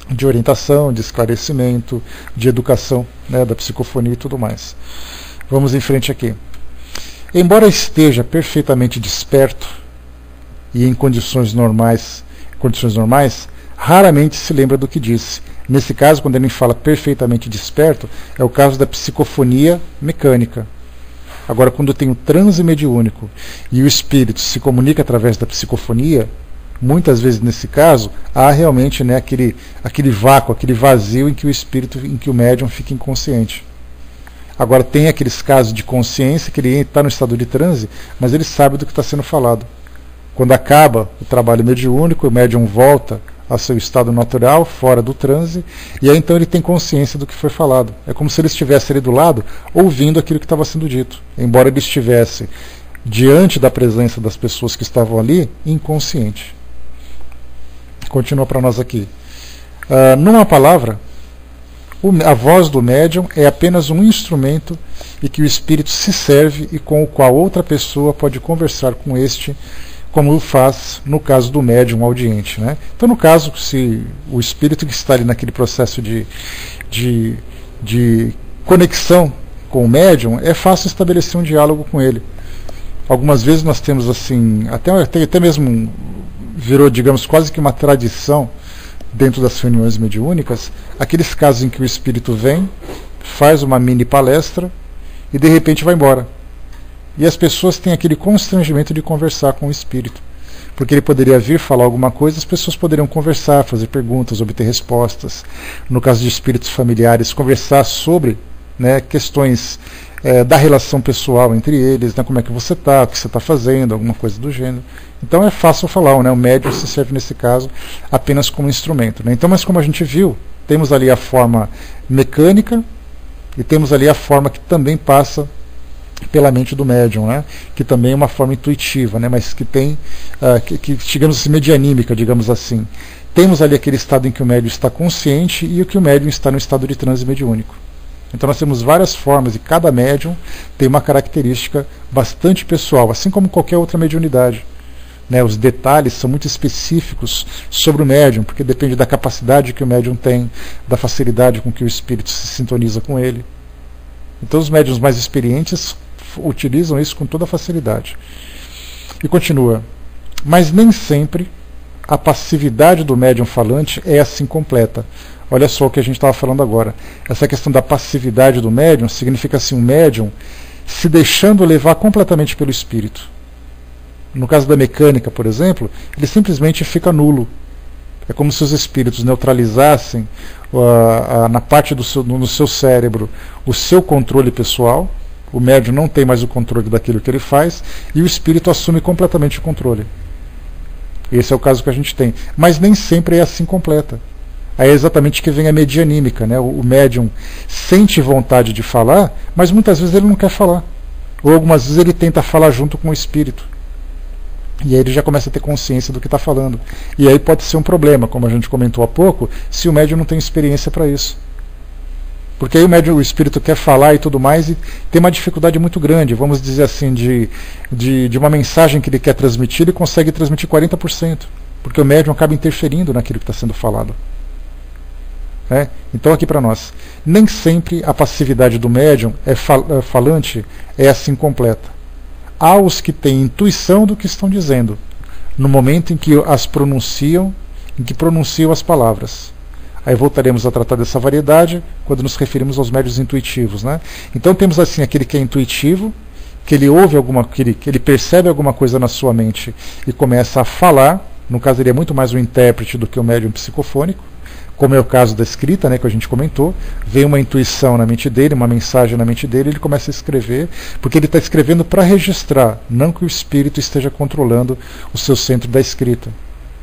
S1: de orientação, de esclarecimento, de educação, né, da psicofonia e tudo mais. Vamos em frente aqui. Embora esteja perfeitamente desperto e em condições normais, raramente se lembra do que disse. Nesse caso, quando ele fala perfeitamente desperto, é o caso da psicofonia mecânica. Agora, quando tem o transe mediúnico e o espírito se comunica através da psicofonia, muitas vezes nesse caso, há realmente, né, aquele vácuo, aquele vazio em que o médium fica inconsciente. Agora, tem aqueles casos de consciência que ele está no estado de transe, mas ele sabe do que está sendo falado. Quando acaba o trabalho mediúnico, o médium volta ao seu estado natural, fora do transe, e aí então ele tem consciência do que foi falado. É como se ele estivesse ali do lado, ouvindo aquilo que estava sendo dito, embora ele estivesse diante da presença das pessoas que estavam ali, inconsciente. Continua para nós aqui. Numa palavra, a voz do médium é apenas um instrumento e que o espírito se serve e com o qual outra pessoa pode conversar com este, como faz no caso do médium audiente, né? Então, no caso, se o espírito que está ali naquele processo de conexão com o médium, é fácil estabelecer um diálogo com ele. Algumas vezes nós temos assim, até mesmo virou, digamos, quase que uma tradição dentro das reuniões mediúnicas, aqueles casos em que o espírito vem, faz uma mini palestra e de repente vai embora. E as pessoas têm aquele constrangimento de conversar com o espírito, porque ele poderia vir falar alguma coisa, as pessoas poderiam conversar, fazer perguntas, obter respostas. No caso de espíritos familiares, conversar sobre, né, questões da relação pessoal entre eles, né, como é que você está, o que você está fazendo, alguma coisa do gênero. Então é fácil falar, né, o médium se serve nesse caso apenas como instrumento, né. Então, mas como a gente viu, temos ali a forma mecânica e temos ali a forma que também passa pela mente do médium, né, que também é uma forma intuitiva, né, mas que tem, digamos assim, medianímica, digamos assim. Temos ali aquele estado em que o médium está consciente e o que o médium está no estado de transe mediúnico. Então nós temos várias formas e cada médium tem uma característica bastante pessoal, assim como qualquer outra mediunidade. Né, os detalhes são muito específicos sobre o médium, porque depende da capacidade que o médium tem, da facilidade com que o espírito se sintoniza com ele. Então os médiuns mais experientes utilizam isso com toda facilidade. E continua. Mas nem sempre a passividade do médium falante é assim completa. Olha só o que a gente estava falando agora. Essa questão da passividade do médium significa assim, um médium se deixando levar completamente pelo espírito. No caso da mecânica, por exemplo, ele simplesmente fica nulo. É como se os espíritos neutralizassem na parte no seu cérebro o seu controle pessoal. O médium não tem mais o controle daquilo que ele faz e o espírito assume completamente o controle. Esse é o caso que a gente tem. Mas nem sempre é assim completa. Aí é exatamente que vem a medianímica, né? O médium sente vontade de falar, mas muitas vezes ele não quer falar. Ou algumas vezes ele tenta falar junto com o espírito. E aí ele já começa a ter consciência do que está falando. E aí pode ser um problema, como a gente comentou há pouco, se o médium não tem experiência para isso. Porque aí o espírito quer falar e tudo mais, e tem uma dificuldade muito grande, vamos dizer assim, de uma mensagem que ele quer transmitir, ele consegue transmitir 40%, porque o médium acaba interferindo naquilo que está sendo falado. Então aqui para nós, nem sempre a passividade do médium falante é assim completa. Há os que têm intuição do que estão dizendo, no momento em que pronunciam as palavras. Aí voltaremos a tratar dessa variedade quando nos referimos aos médiuns intuitivos, né? Então temos assim aquele que é intuitivo, que ele ouve que ele percebe alguma coisa na sua mente e começa a falar. No caso ele é muito mais um intérprete do que um médium psicofônico, como é o caso da escrita, né, que a gente comentou. Vem uma intuição na mente dele, uma mensagem na mente dele, ele começa a escrever, porque ele está escrevendo para registrar, não que o espírito esteja controlando o seu centro da escrita.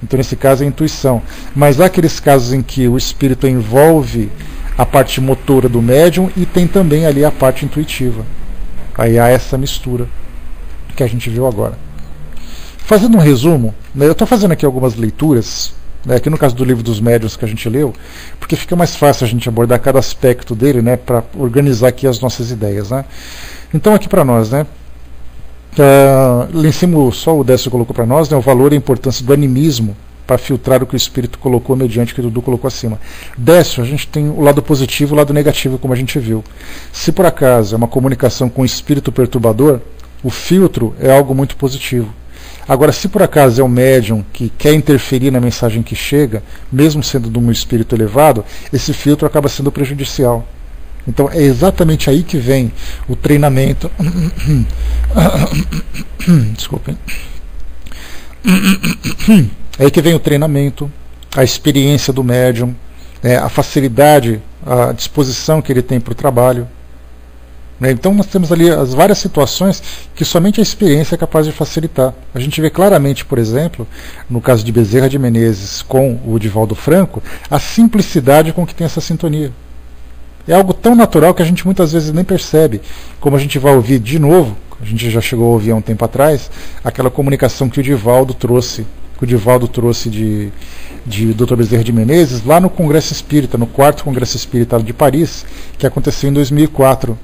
S1: Então nesse caso é a intuição. Mas há aqueles casos em que o espírito envolve a parte motora do médium e tem também ali a parte intuitiva. Aí há essa mistura que a gente viu agora. Fazendo um resumo, né, eu estou fazendo aqui algumas leituras, aqui no caso do livro dos médiuns que a gente leu, porque fica mais fácil a gente abordar cada aspecto dele, né, para organizar aqui as nossas ideias, né. Então aqui para nós, né, lá em cima só o Décio colocou para nós, né, o valor e a importância do animismo para filtrar o que o espírito colocou mediante o que o Dudu colocou acima. Décio, a gente tem o lado positivo e o lado negativo, como a gente viu. Se por acaso é uma comunicação com o espírito perturbador, o filtro é algo muito positivo. Agora, se por acaso é um médium que quer interferir na mensagem que chega, mesmo sendo de um espírito elevado, esse filtro acaba sendo prejudicial. Então é exatamente aí que vem o treinamento. Desculpem. É aí que vem o treinamento, a experiência do médium, a facilidade, a disposição que ele tem para o trabalho. né? Então nós temos ali as várias situações que somente a experiência é capaz de facilitar. A gente vê claramente, por exemplo, no caso de Bezerra de Menezes com o Divaldo Franco, a simplicidade com que tem essa sintonia. É algo tão natural que a gente muitas vezes nem percebe. Como a gente vai ouvir de novo, a gente já chegou a ouvir há um tempo atrás, aquela comunicação que o Divaldo trouxe de Dr. Bezerra de Menezes lá no Congresso Espírita, no 4º Congresso Espírita de Paris, que aconteceu em 2004.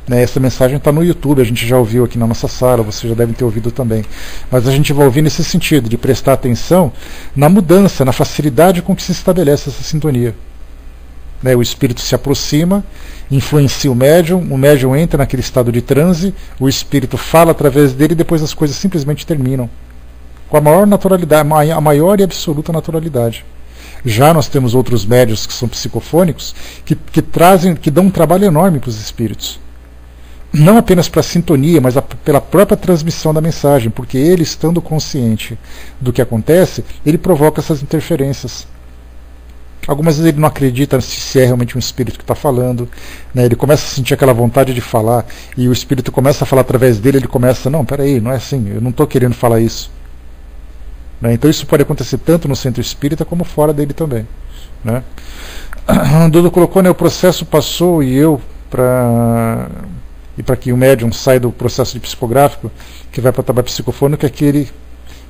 S1: Né, essa mensagem está no YouTube, a gente já ouviu aqui na nossa sala, vocês já devem ter ouvido também. Mas a gente vai ouvir nesse sentido, de prestar atenção na mudança, na facilidade com que se estabelece essa sintonia. Né, o espírito se aproxima, influencia o médium entra naquele estado de transe, o espírito fala através dele e depois as coisas simplesmente terminam. Com a maior naturalidade, a maior e absoluta naturalidade. Já nós temos outros médiuns que são psicofônicos, que dão um trabalho enorme para os espíritos. Não apenas para a sintonia, mas pela própria transmissão da mensagem, porque ele, estando consciente do que acontece, ele provoca essas interferências. Algumas vezes ele não acredita se é realmente um espírito que está falando, né? Ele começa a sentir aquela vontade de falar, e o espírito começa a falar através dele, ele começa, não, peraí, não é assim, eu não estou querendo falar isso. Né? Então isso pode acontecer tanto no centro espírita como fora dele também. Né? Dudu colocou, né, o processo passou e para que o médium saia do processo de psicográfico, que vai para o trabalho psicofônico, é que ele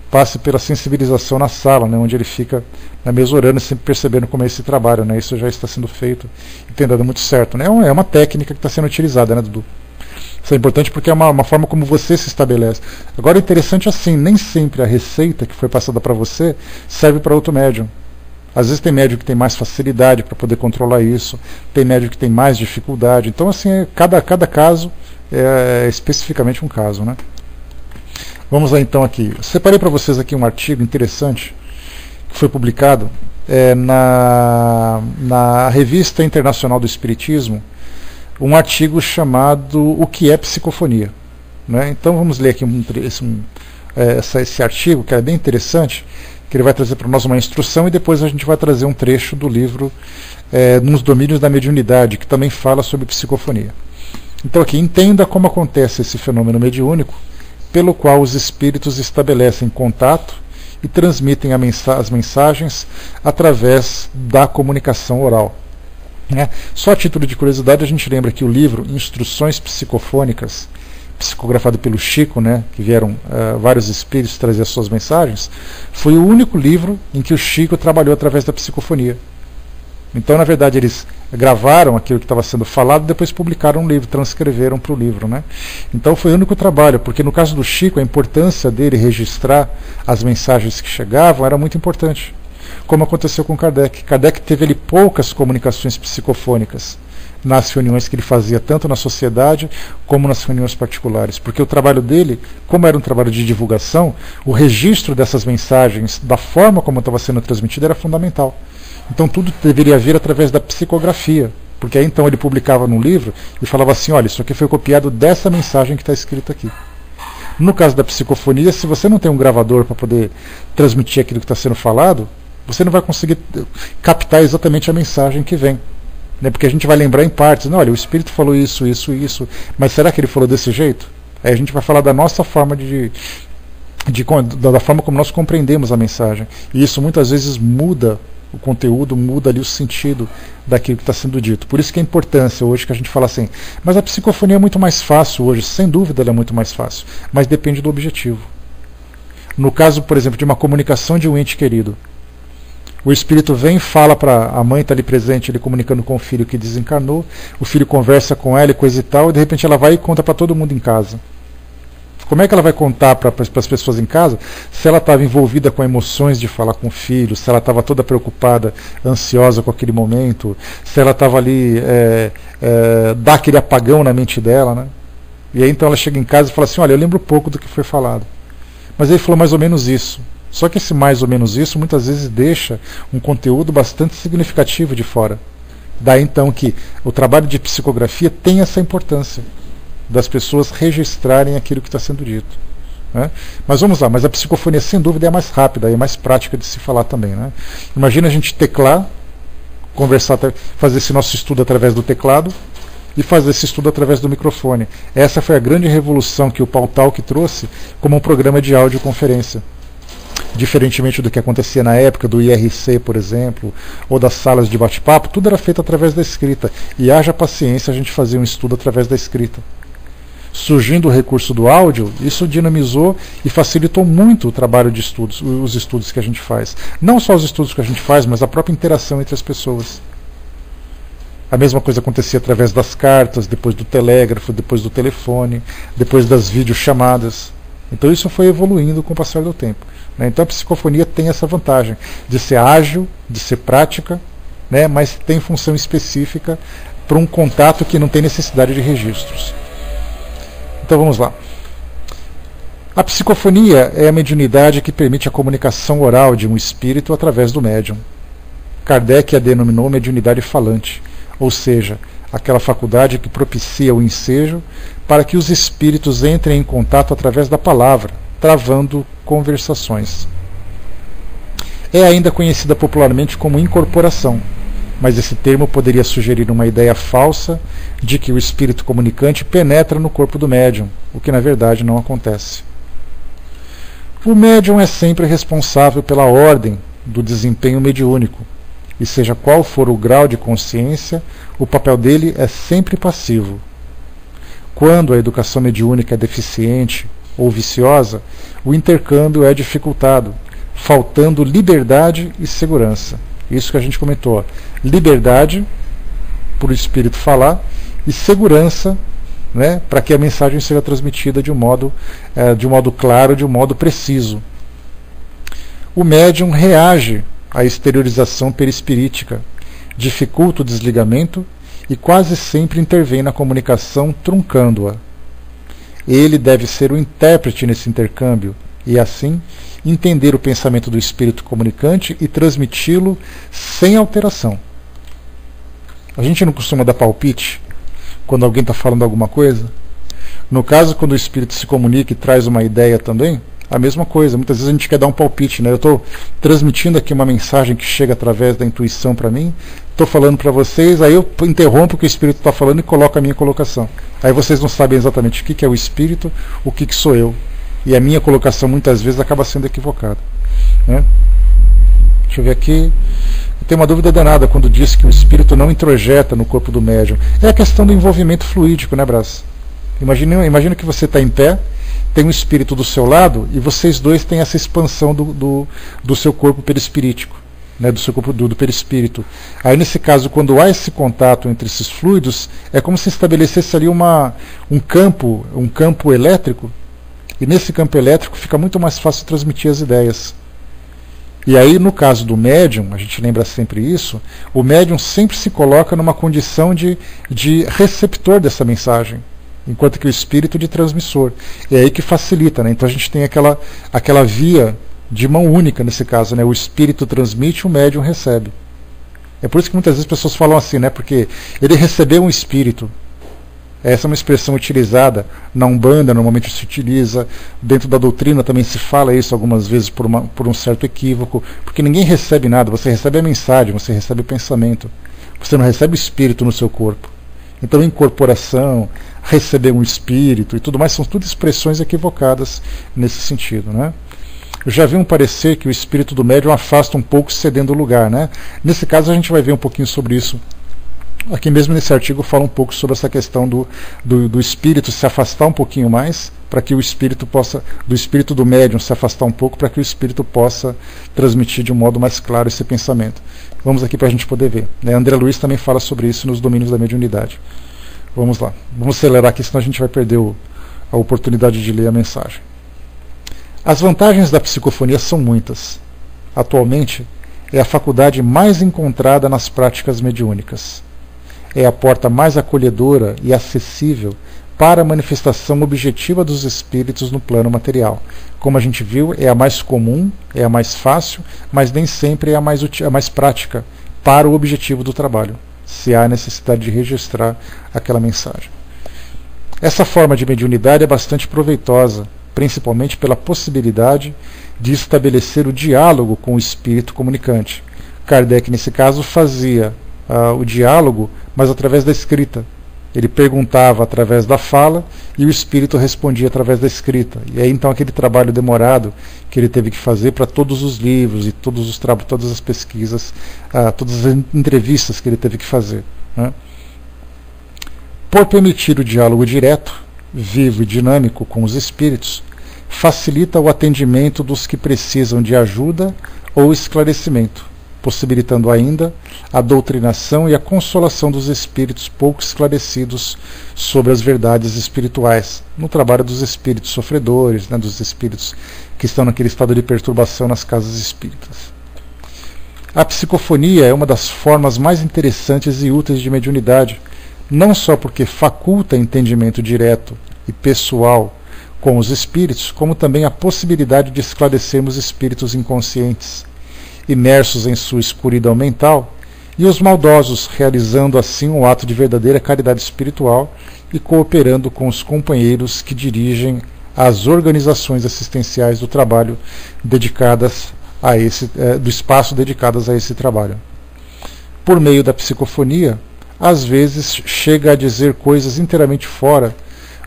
S1: passe pela sensibilização na sala, né, onde ele fica na mesa orando, sempre percebendo como é esse trabalho. Né, isso já está sendo feito e tem dado muito certo. Né, é uma técnica que está sendo utilizada, né, Dudu? Isso é importante porque é uma forma como você se estabelece. Agora, interessante assim, nem sempre a receita que foi passada para você serve para outro médium. Às vezes tem médium que tem mais facilidade para poder controlar isso, tem médium que tem mais dificuldade. Então, assim, cada caso é especificamente um caso, né? Vamos lá então aqui. Eu separei para vocês aqui um artigo interessante que foi publicado na Revista Internacional do Espiritismo, um artigo chamado O que é Psicofonia. Né? Então vamos ler aqui esse artigo, que é bem interessante, que ele vai trazer para nós uma instrução e depois a gente vai trazer um trecho do livro Nos Domínios da Mediunidade, que também fala sobre psicofonia. Então aqui, entenda como acontece esse fenômeno mediúnico, pelo qual os espíritos estabelecem contato e transmitem as mensagens através da comunicação oral. Né? Só a título de curiosidade, a gente lembra que o livro Instruções Psicofônicas, psicografado pelo Chico, né, que vieram vários espíritos trazer as suas mensagens, foi o único livro em que o Chico trabalhou através da psicofonia. Então, na verdade, eles gravaram aquilo que estava sendo falado e depois publicaram um livro, transcreveram para o livro. Né? Então foi o único trabalho, porque no caso do Chico, a importância dele registrar as mensagens que chegavam era muito importante. Como aconteceu com Kardec. Kardec teve ali poucas comunicações psicofônicas nas reuniões que ele fazia, tanto na sociedade como nas reuniões particulares, porque o trabalho dele, como era um trabalho de divulgação, o registro dessas mensagens, da forma como estava sendo transmitida, era fundamental. Então tudo deveria vir através da psicografia, porque aí então ele publicava num livro e falava assim, olha, isso aqui foi copiado dessa mensagem que está escrita aqui. No caso da psicofonia, se você não tem um gravador para poder transmitir aquilo que está sendo falado, você não vai conseguir captar exatamente a mensagem que vem. Né? Porque a gente vai lembrar em partes, não, olha, o Espírito falou isso, isso, isso, mas será que ele falou desse jeito? Aí a gente vai falar da nossa forma da forma como nós compreendemos a mensagem. E isso muitas vezes muda o conteúdo, muda ali o sentido daquilo que está sendo dito. Por isso que a importância hoje que a gente fala assim, mas a psicofonia é muito mais fácil hoje, sem dúvida ela é muito mais fácil, mas depende do objetivo. No caso, por exemplo, de uma comunicação de um ente querido, o espírito vem e fala para a mãe, está ali presente, ele comunicando com o filho que desencarnou, o filho conversa com ela e coisa e tal, e de repente ela vai e conta para todo mundo em casa. Como é que ela vai contar para as pessoas em casa se ela estava envolvida com emoções de falar com o filho, se ela estava toda preocupada, ansiosa com aquele momento, se ela estava ali, dá aquele apagão na mente dela, né? E aí então ela chega em casa e fala assim, olha, eu lembro pouco do que foi falado. Mas ele falou mais ou menos isso. Só que esse mais ou menos isso muitas vezes deixa um conteúdo bastante significativo de fora. Daí então que o trabalho de psicografia tem essa importância das pessoas registrarem aquilo que está sendo dito. Né? Mas vamos lá, mas a psicofonia sem dúvida é mais rápida, é mais prática de se falar também. Né? Imagina a gente teclar, conversar, fazer esse nosso estudo através do teclado, e fazer esse estudo através do microfone. Essa foi a grande revolução que o Paltalk trouxe como um programa de audioconferência. Diferentemente do que acontecia na época do IRC, por exemplo, ou das salas de bate-papo, tudo era feito através da escrita. E haja paciência, a gente fazia um estudo através da escrita. Surgindo o recurso do áudio, isso dinamizou e facilitou muito o trabalho de estudos, os estudos que a gente faz. Não só os estudos que a gente faz, mas a própria interação entre as pessoas. A mesma coisa acontecia através das cartas, depois do telégrafo, depois do telefone, depois das videochamadas. Então isso foi evoluindo com o passar do tempo. Então a psicofonia tem essa vantagem de ser ágil, de ser prática, mas tem função específica para um contato que não tem necessidade de registros. Então vamos lá. A psicofonia é a mediunidade que permite a comunicação oral de um espírito através do médium. Kardec a denominou mediunidade falante, ou seja, aquela faculdade que propicia o ensejo para que os espíritos entrem em contato através da palavra, travando conversações. É ainda conhecida popularmente como incorporação, mas esse termo poderia sugerir uma ideia falsa de que o espírito comunicante penetra no corpo do médium, o que na verdade não acontece. O médium é sempre responsável pela ordem do desempenho mediúnico, e seja qual for o grau de consciência, o papel dele é sempre passivo. Quando a educação mediúnica é deficiente ou viciosa, o intercâmbio é dificultado, faltando liberdade e segurança. Isso que a gente comentou. Liberdade para o espírito falar e segurança, para que a mensagem seja transmitida de um modo claro, de um modo preciso. O médium reage à exteriorização perispirítica, dificulta o desligamento e quase sempre intervém na comunicação, truncando-a. Ele deve ser o intérprete nesse intercâmbio e, assim, entender o pensamento do espírito comunicante e transmiti-lo sem alteração. A gente não costuma dar palpite quando alguém está falando alguma coisa? No caso, quando o espírito se comunica e traz uma ideia também, a mesma coisa. Muitas vezes a gente quer dar um palpite, Eu estou transmitindo aqui uma mensagem que chega através da intuição para mim, estou falando para vocês, aí eu interrompo o que o espírito está falando e coloco a minha colocação. Aí vocês não sabem exatamente o que é o espírito, o que sou eu. E a minha colocação muitas vezes acaba sendo equivocada. Deixa eu ver aqui. Eu tenho uma dúvida danada quando diz que o espírito não introjeta no corpo do médium. É a questão do envolvimento fluídico, Brás? Imagina que você está em pé, tem um espírito do seu lado e vocês dois têm essa expansão do seu corpo perispirítico, do seu corpo do perispírito. Aí nesse caso, quando há esse contato entre esses fluidos, é como se estabelecesse ali um campo elétrico, e nesse campo elétrico fica muito mais fácil transmitir as ideias. E aí, no caso do médium, a gente lembra sempre isso, o médium sempre se coloca numa condição de receptor dessa mensagem, enquanto que o espírito de transmissor. É aí que facilita, Então a gente tem aquela via de mão única nesse caso, O espírito transmite, o médium recebe. É por isso que muitas vezes as pessoas falam assim, Porque ele recebeu um espírito. Essa é uma expressão utilizada na Umbanda, normalmente se utiliza, dentro da doutrina também se fala isso algumas vezes por um certo equívoco, porque ninguém recebe nada, você recebe a mensagem, você recebe o pensamento, você não recebe o espírito no seu corpo. Então incorporação, receber um espírito e tudo mais, são tudo expressões equivocadas nesse sentido. Eu já vi um parecer que o espírito do médium afasta um pouco cedendo o lugar. Nesse caso a gente vai ver um pouquinho sobre isso. Aqui mesmo nesse artigo fala um pouco sobre essa questão do espírito se afastar um pouquinho mais, para que o espírito possa, do espírito do médium se afastar um pouco, para que o espírito possa transmitir de um modo mais claro esse pensamento. Vamos aqui para a gente poder ver. André Luiz também fala sobre isso nos domínios da mediunidade. Vamos lá. Vamos acelerar aqui, senão a gente vai perder a oportunidade de ler a mensagem. As vantagens da psicofonia são muitas. Atualmente, é a faculdade mais encontrada nas práticas mediúnicas. É a porta mais acolhedora e acessível para a manifestação objetiva dos espíritos no plano material. Como a gente viu, é a mais comum, é a mais fácil, mas nem sempre é a mais prática para o objetivo do trabalho, se há necessidade de registrar aquela mensagem. Essa forma de mediunidade é bastante proveitosa, principalmente pela possibilidade de estabelecer o diálogo com o espírito comunicante. Kardec, nesse caso, fazia o diálogo, mas através da escrita. Ele perguntava através da fala e o espírito respondia através da escrita. E aí então aquele trabalho demorado que ele teve que fazer para todos os livros e todas as pesquisas, todas as entrevistas que ele teve que fazer, né? Por permitir o diálogo direto, vivo e dinâmico com os espíritos, facilita o atendimento dos que precisam de ajuda ou esclarecimento, possibilitando ainda a doutrinação e a consolação dos espíritos pouco esclarecidos sobre as verdades espirituais, no trabalho dos espíritos sofredores, né, dos espíritos que estão naquele estado de perturbação nas casas espíritas. A psicofonia é uma das formas mais interessantes e úteis de mediunidade, não só porque faculta entendimento direto e pessoal com os espíritos, como também a possibilidade de esclarecermos espíritos inconscientes, imersos em sua escuridão mental, e os maldosos, realizando assim um ato de verdadeira caridade espiritual e cooperando com os companheiros que dirigem as organizações assistenciais do trabalho dedicadas a do espaço dedicadas a esse trabalho. Por meio da psicofonia, às vezes chega a dizer coisas inteiramente fora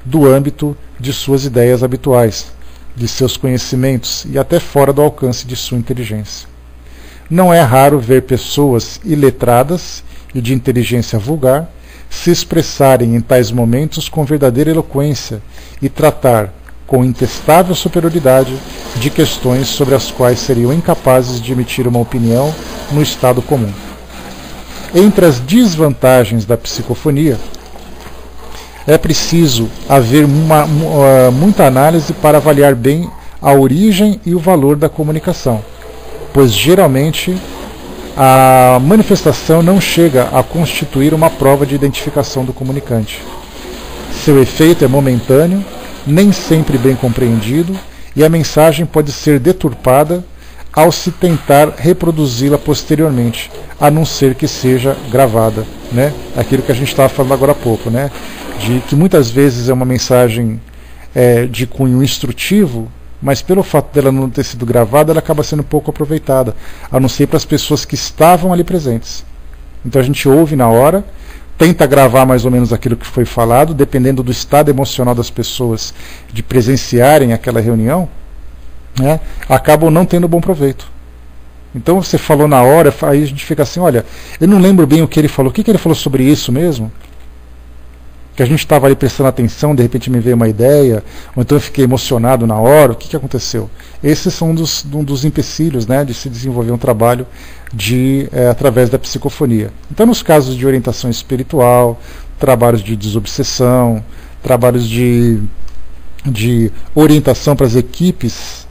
S1: do âmbito de suas ideias habituais, de seus conhecimentos e até fora do alcance de sua inteligência. Não é raro ver pessoas iletradas e de inteligência vulgar se expressarem em tais momentos com verdadeira eloquência e tratar com intestável superioridade de questões sobre as quais seriam incapazes de emitir uma opinião no estado comum. Entre as desvantagens da psicofonia, é preciso haver muita análise para avaliar bem a origem e o valor da comunicação, pois geralmente a manifestação não chega a constituir uma prova de identificação do comunicante. Seu efeito é momentâneo, nem sempre bem compreendido, e a mensagem pode ser deturpada ao se tentar reproduzi-la posteriormente, a não ser que seja gravada, né? Aquilo que a gente estava falando agora há pouco, né? De que muitas vezes é uma mensagem de cunho instrutivo, mas pelo fato dela não ter sido gravada, ela acaba sendo pouco aproveitada, a não ser para as pessoas que estavam ali presentes. Então a gente ouve na hora, tenta gravar mais ou menos aquilo que foi falado, dependendo do estado emocional das pessoas de presenciarem aquela reunião, né, acabam não tendo bom proveito. Então você falou na hora, aí a gente fica assim, olha, eu não lembro bem o que ele falou, o que ele falou sobre isso mesmo? Que a gente estava ali prestando atenção, de repente me veio uma ideia, ou então eu fiquei emocionado na hora, o que aconteceu? Esses são um dos empecilhos, né, de se desenvolver um trabalho através da psicofonia. Então, nos casos de orientação espiritual, trabalhos de desobsessão, trabalhos de orientação para as equipes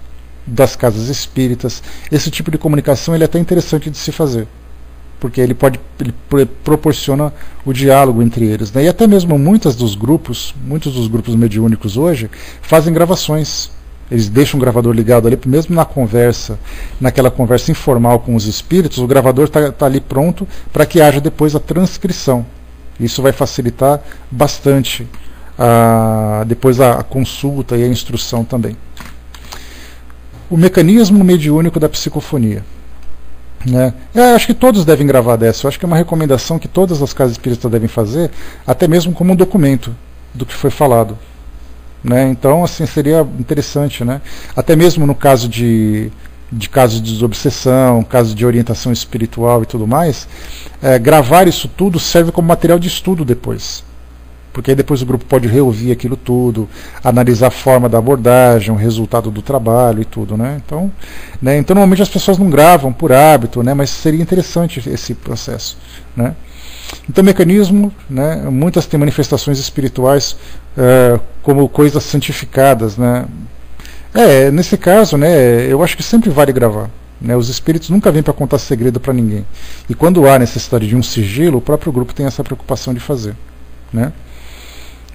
S1: das casas espíritas, esse tipo de comunicação ele é até interessante de se fazer, porque ele proporciona o diálogo entre eles, né? E até mesmo muitos dos grupos mediúnicos hoje fazem gravações. Eles deixam o gravador ligado ali, mesmo naquela conversa informal com os espíritos, o gravador está ali pronto para que haja depois a transcrição. Isso vai facilitar bastante depois a consulta e a instrução também. O mecanismo mediúnico da psicofonia. Né? Eu acho que todos devem gravar dessa. Eu acho que é uma recomendação que todas as casas espíritas devem fazer, até mesmo como um documento do que foi falado. Né? Então, assim, seria interessante, né? Até mesmo no caso de casos de desobsessão, casos de orientação espiritual e tudo mais, gravar isso tudo serve como material de estudo depois. Porque aí depois o grupo pode reouvir aquilo tudo, analisar a forma da abordagem, o resultado do trabalho e tudo, né? Então normalmente as pessoas não gravam por hábito, né? Mas seria interessante esse processo, né? Então, mecanismo, né? Muitas têm manifestações espirituais como coisas santificadas, né? Nesse caso, né? Eu acho que sempre vale gravar. Né? Os espíritos nunca vêm para contar segredo para ninguém. E quando há necessidade de um sigilo, o próprio grupo tem essa preocupação de fazer, né?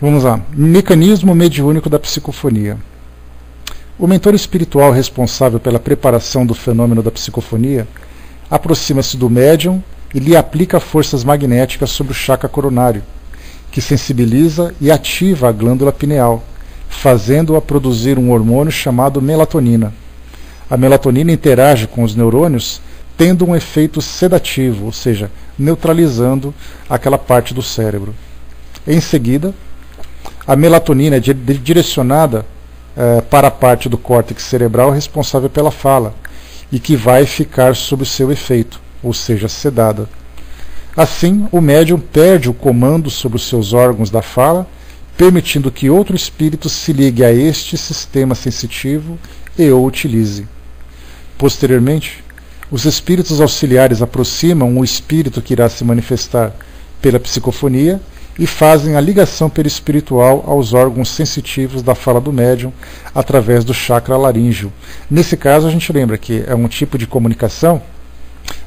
S1: Vamos lá. Mecanismo mediúnico da psicofonia. O mentor espiritual responsável pela preparação do fenômeno da psicofonia aproxima-se do médium e lhe aplica forças magnéticas sobre o chakra coronário, que sensibiliza e ativa a glândula pineal, fazendo-a produzir um hormônio chamado melatonina. A melatonina interage com os neurônios, tendo um efeito sedativo, ou seja, neutralizando aquela parte do cérebro. Em seguida, a melatonina é direcionada para a parte do córtex cerebral responsável pela fala e que vai ficar sob o seu efeito, ou seja, sedada. Assim, o médium perde o comando sobre os seus órgãos da fala, permitindo que outro espírito se ligue a este sistema sensitivo e o utilize. Posteriormente, os espíritos auxiliares aproximam o espírito que irá se manifestar pela psicofonia e fazem a ligação perispiritual aos órgãos sensitivos da fala do médium através do chakra laríngeo. Nesse caso, a gente lembra que é um tipo de comunicação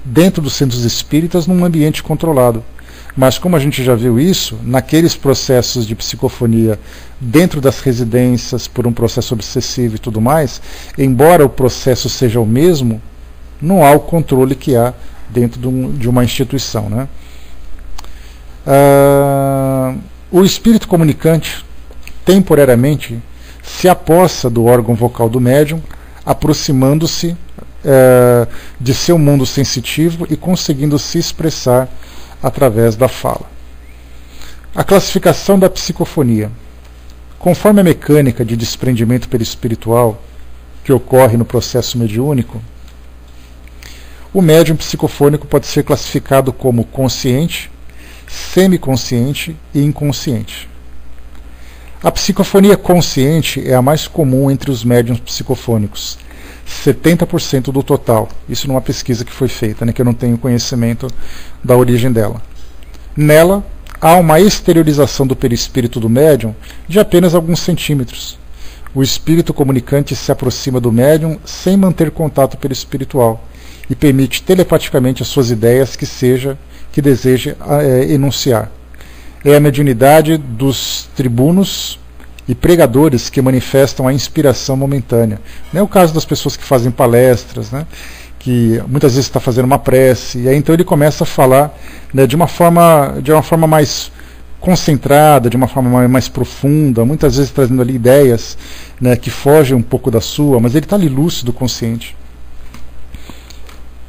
S1: dentro dos centros espíritas num ambiente controlado. Mas como a gente já viu isso, naqueles processos de psicofonia dentro das residências, por um processo obsessivo e tudo mais, embora o processo seja o mesmo, não há o controle que há dentro de uma instituição, né? O espírito comunicante, temporariamente, se apossa do órgão vocal do médium, aproximando-se de seu mundo sensitivo e conseguindo se expressar através da fala. A classificação da psicofonia. Conforme a mecânica de desprendimento perispiritual que ocorre no processo mediúnico, o médium psicofônico pode ser classificado como consciente, semiconsciente e inconsciente. A psicofonia consciente é a mais comum entre os médiuns psicofônicos, 70% do total. Isso numa pesquisa que foi feita, né, que eu não tenho conhecimento da origem dela. Nela, há uma exteriorização do perispírito do médium de apenas alguns centímetros. O espírito comunicante se aproxima do médium sem manter contato perispiritual e permite telepaticamente as suas ideias que deseja enunciar. É a mediunidade dos tribunos e pregadores que manifestam a inspiração momentânea. Não é o caso das pessoas que fazem palestras, né, que muitas vezes está fazendo uma prece, e aí então ele começa a falar, né, de uma forma mais concentrada, de uma forma mais profunda, muitas vezes trazendo ali ideias, né, que fogem um pouco da sua, mas ele está ali lúcido, consciente.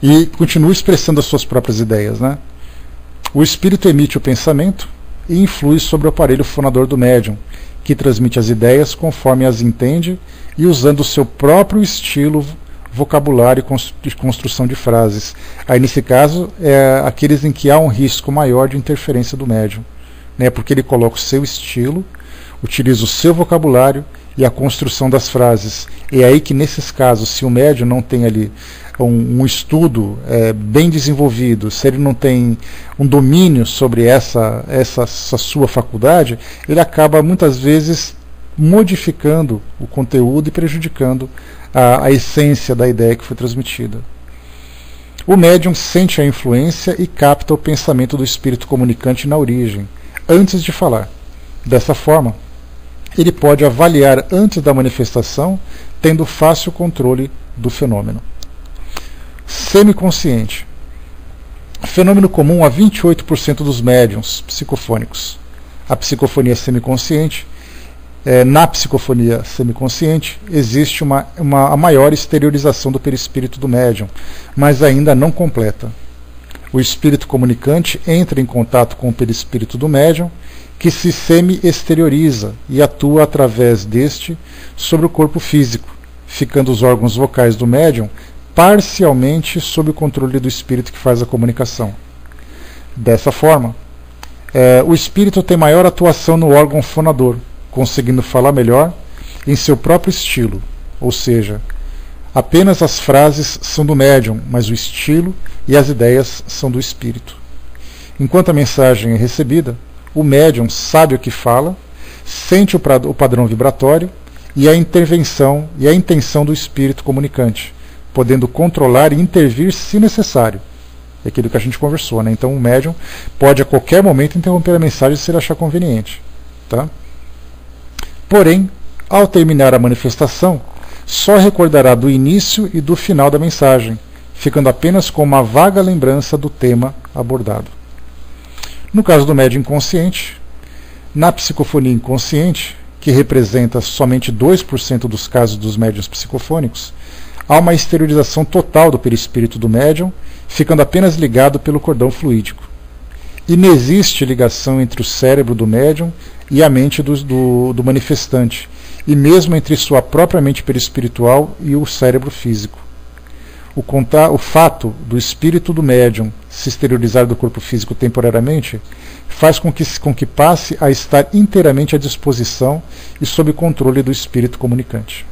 S1: E continua expressando as suas próprias ideias, né? O espírito emite o pensamento e influi sobre o aparelho fonador do médium, que transmite as ideias conforme as entende e usando o seu próprio estilo, vocabulário e construção de frases. Aí, nesse caso, é aqueles em que há um risco maior de interferência do médium, né? Porque ele coloca o seu estilo, utiliza o seu vocabulário e a construção das frases. É aí que, nesses casos, se o médium não tem ali um estudo bem desenvolvido, se ele não tem um domínio sobre essa sua faculdade, ele acaba muitas vezes modificando o conteúdo e prejudicando a essência da ideia que foi transmitida. O médium sente a influência e capta o pensamento do espírito comunicante na origem, antes de falar. Dessa forma, ele pode avaliar antes da manifestação, tendo fácil controle do fenômeno. Semiconsciente. Fenômeno comum a 28% dos médiuns psicofônicos. A psicofonia semiconsciente. Na psicofonia semiconsciente existe a maior exteriorização do perispírito do médium, mas ainda não completa. O espírito comunicante entra em contato com o perispírito do médium, que se semi-exterioriza e atua através deste sobre o corpo físico, ficando os órgãos vocais do médium parcialmente sob o controle do espírito que faz a comunicação. Dessa forma, o espírito tem maior atuação no órgão fonador, conseguindo falar melhor em seu próprio estilo, ou seja, apenas as frases são do médium, mas o estilo e as ideias são do espírito. Enquanto a mensagem é recebida, o médium sabe o que fala, sente o padrão vibratório e a intervenção e a intenção do espírito comunicante, podendo controlar e intervir se necessário. É aquilo que a gente conversou, né? Então o médium pode a qualquer momento interromper a mensagem se ele achar conveniente. Tá? Porém, ao terminar a manifestação, só recordará do início e do final da mensagem, ficando apenas com uma vaga lembrança do tema abordado. No caso do médium inconsciente, na psicofonia inconsciente, que representa somente 2% dos casos dos médiuns psicofônicos, há uma exteriorização total do perispírito do médium, ficando apenas ligado pelo cordão fluídico. e não existe ligação entre o cérebro do médium e a mente do manifestante, e mesmo entre sua própria mente perispiritual e o cérebro físico. O fato do espírito do médium se exteriorizar do corpo físico temporariamente faz com que passe a estar inteiramente à disposição e sob controle do espírito comunicante.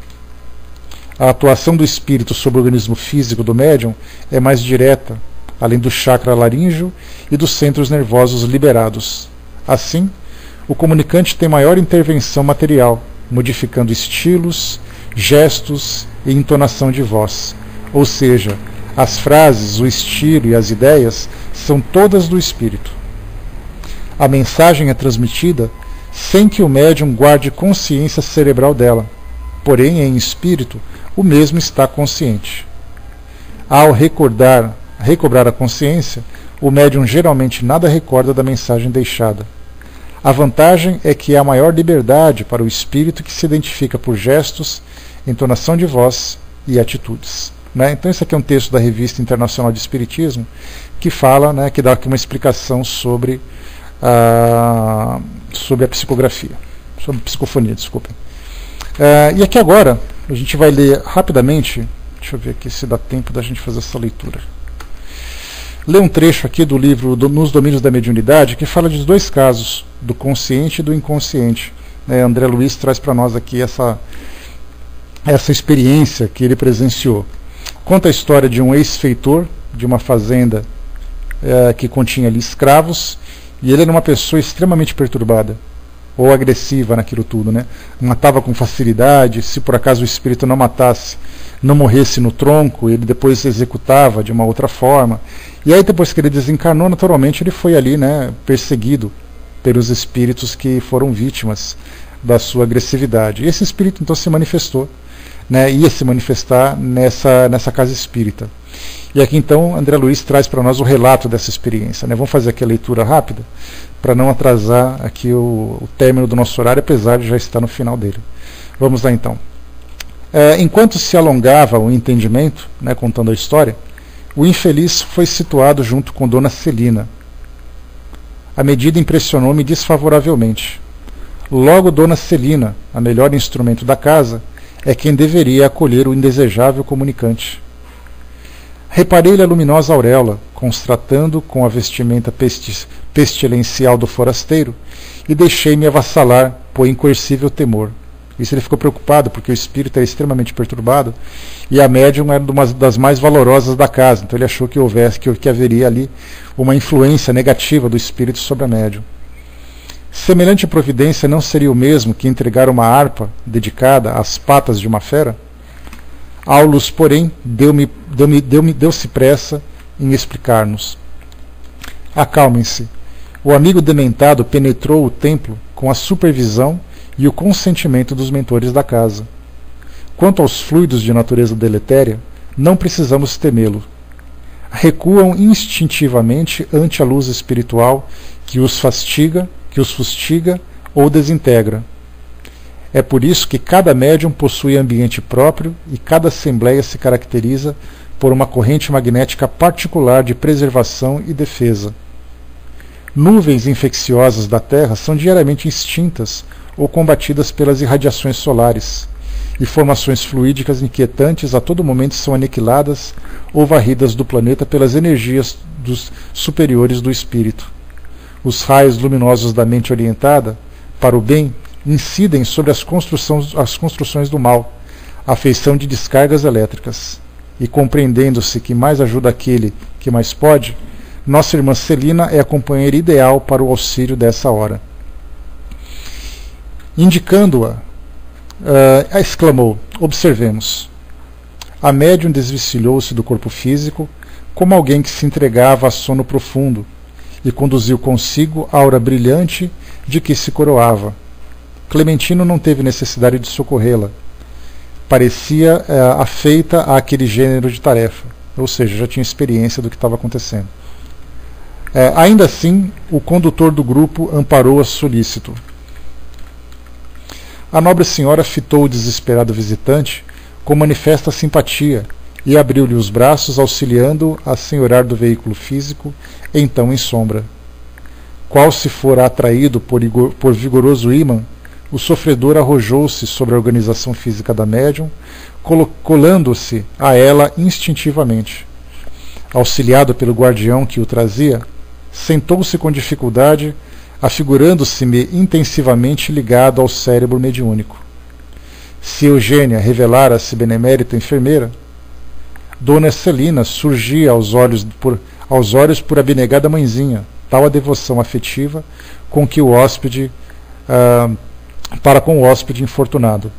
S1: A atuação do espírito sobre o organismo físico do médium é mais direta, além do chakra laríngeo e dos centros nervosos liberados. Assim, o comunicante tem maior intervenção material, modificando estilos, gestos e entonação de voz. Ou seja, as frases, o estilo e as ideias são todas do espírito. A mensagem é transmitida sem que o médium guarde consciência cerebral dela, porém, em espírito, o mesmo está consciente. Ao recobrar a consciência, o médium geralmente nada recorda da mensagem deixada. A vantagem é que há maior liberdade para o espírito, que se identifica por gestos, entonação de voz e atitudes. Então, esse aqui é um texto da Revista Internacional de Espiritismo, que fala, que dá aqui uma explicação sobre a psicografia, sobre psicofonia, desculpem. E aqui agora, a gente vai ler rapidamente, deixa eu ver aqui se dá tempo da gente fazer essa leitura. Ler um trecho aqui do livro Nos Domínios da Mediunidade, que fala de dois casos, do consciente e do inconsciente. André Luiz traz para nós aqui essa experiência que ele presenciou. Conta a história de um ex-feitor de uma fazenda que continha ali escravos, e ele era uma pessoa extremamente perturbada, ou agressiva naquilo tudo, matava com facilidade. Se por acaso o espírito não matasse, não morresse no tronco, ele depois executava de uma outra forma. E aí, depois que ele desencarnou, naturalmente ele foi ali, perseguido pelos espíritos que foram vítimas da sua agressividade. E esse espírito então se manifestou, ia se manifestar nessa casa espírita. E aqui então André Luiz traz para nós o relato dessa experiência. Vamos fazer aqui a leitura rápida, para não atrasar aqui o término do nosso horário, apesar de já estar no final dele. Vamos lá então. Enquanto se alongava o entendimento, contando a história, o infeliz foi situado junto com Dona Celina. A medida impressionou-me desfavoravelmente. Logo, Dona Celina, a melhor instrumento da casa, é quem deveria acolher o indesejável comunicante. Reparei-lhe a luminosa auréola, constratando com a vestimenta pestilencial do forasteiro, e deixei-me avassalar por incoercível temor. Isso ele ficou preocupado, porque o espírito era extremamente perturbado, e a médium era uma das mais valorosas da casa, então ele achou que haveria ali uma influência negativa do espírito sobre a médium. Semelhante providência não seria o mesmo que entregar uma harpa dedicada às patas de uma fera? Aulus, porém, deu-se pressa em explicar-nos. Acalmem-se. O amigo dementado penetrou o templo com a supervisão e o consentimento dos mentores da casa. Quanto aos fluidos de natureza deletéria, não precisamos temê-lo. Recuam instintivamente ante a luz espiritual que os fustiga ou desintegra. É por isso que cada médium possui ambiente próprio e cada assembleia se caracteriza por uma corrente magnética particular de preservação e defesa. Nuvens infecciosas da Terra são diariamente extintas ou combatidas pelas irradiações solares, e formações fluídicas inquietantes a todo momento são aniquiladas ou varridas do planeta pelas energias superiores do espírito. Os raios luminosos da mente orientada para o bem incidem sobre as construções do mal, à feição de descargas elétricas. E compreendendo-se que mais ajuda aquele que mais pode, nossa irmã Celina é a companheira ideal para o auxílio dessa hora. Indicando-a, exclamou: observemos. A médium desvencilhou-se do corpo físico como alguém que se entregava a sono profundo e conduziu consigo a aura brilhante de que se coroava. Clementino não teve necessidade de socorrê-la. Parecia afeita àquele gênero de tarefa, ou seja, já tinha experiência do que estava acontecendo. Ainda assim, o condutor do grupo amparou-a solícito. A nobre senhora fitou o desesperado visitante com manifesta simpatia e abriu-lhe os braços, auxiliando-o a senhorar do veículo físico, então em sombra. qual se fora atraído por vigoroso ímã, o sofredor arrojou-se sobre a organização física da médium, colando-se a ela instintivamente. Auxiliado pelo guardião que o trazia, sentou-se com dificuldade, afigurando-se-me intensivamente ligado ao cérebro mediúnico. Se Eugênia revelara-se benemérita enfermeira, Dona Celina surgia aos olhos por abnegada mãezinha, tal a devoção afetiva com que o hóspede para com o hóspede infortunado.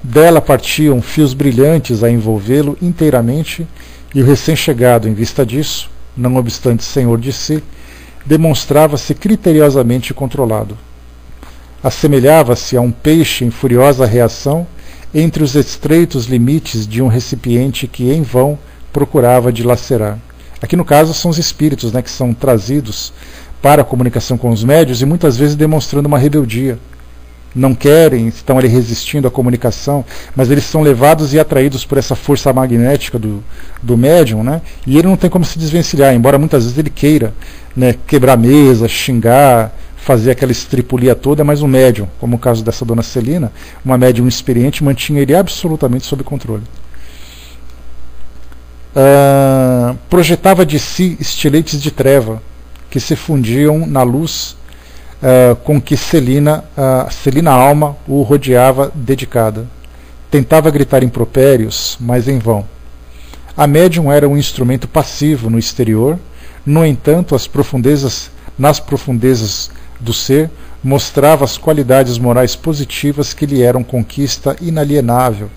S1: Dela partiam fios brilhantes a envolvê-lo inteiramente, e o recém-chegado, em vista disso, não obstante senhor de si, demonstrava-se criteriosamente controlado. Assemelhava-se a um peixe em furiosa reação entre os estreitos limites de um recipiente que em vão procurava dilacerar. Aqui no caso são os espíritos, que são trazidos para a comunicação com os médios e muitas vezes demonstrando uma rebeldia. Não querem, estão ali resistindo à comunicação, mas eles são levados e atraídos por essa força magnética do médium, e ele não tem como se desvencilhar, embora muitas vezes ele queira quebrar a mesa, xingar, fazer aquela estripulia toda, mas o médium, como o caso dessa Dona Celina, uma médium experiente, mantinha ele absolutamente sob controle. Projetava de si estiletes de treva que se fundiam na luz com que Celina alma o rodeava dedicada. Tentava gritar impropérios, mas em vão. A médium era um instrumento passivo no exterior, no entanto, nas profundezas do ser, mostrava as qualidades morais positivas que lhe eram conquista inalienável,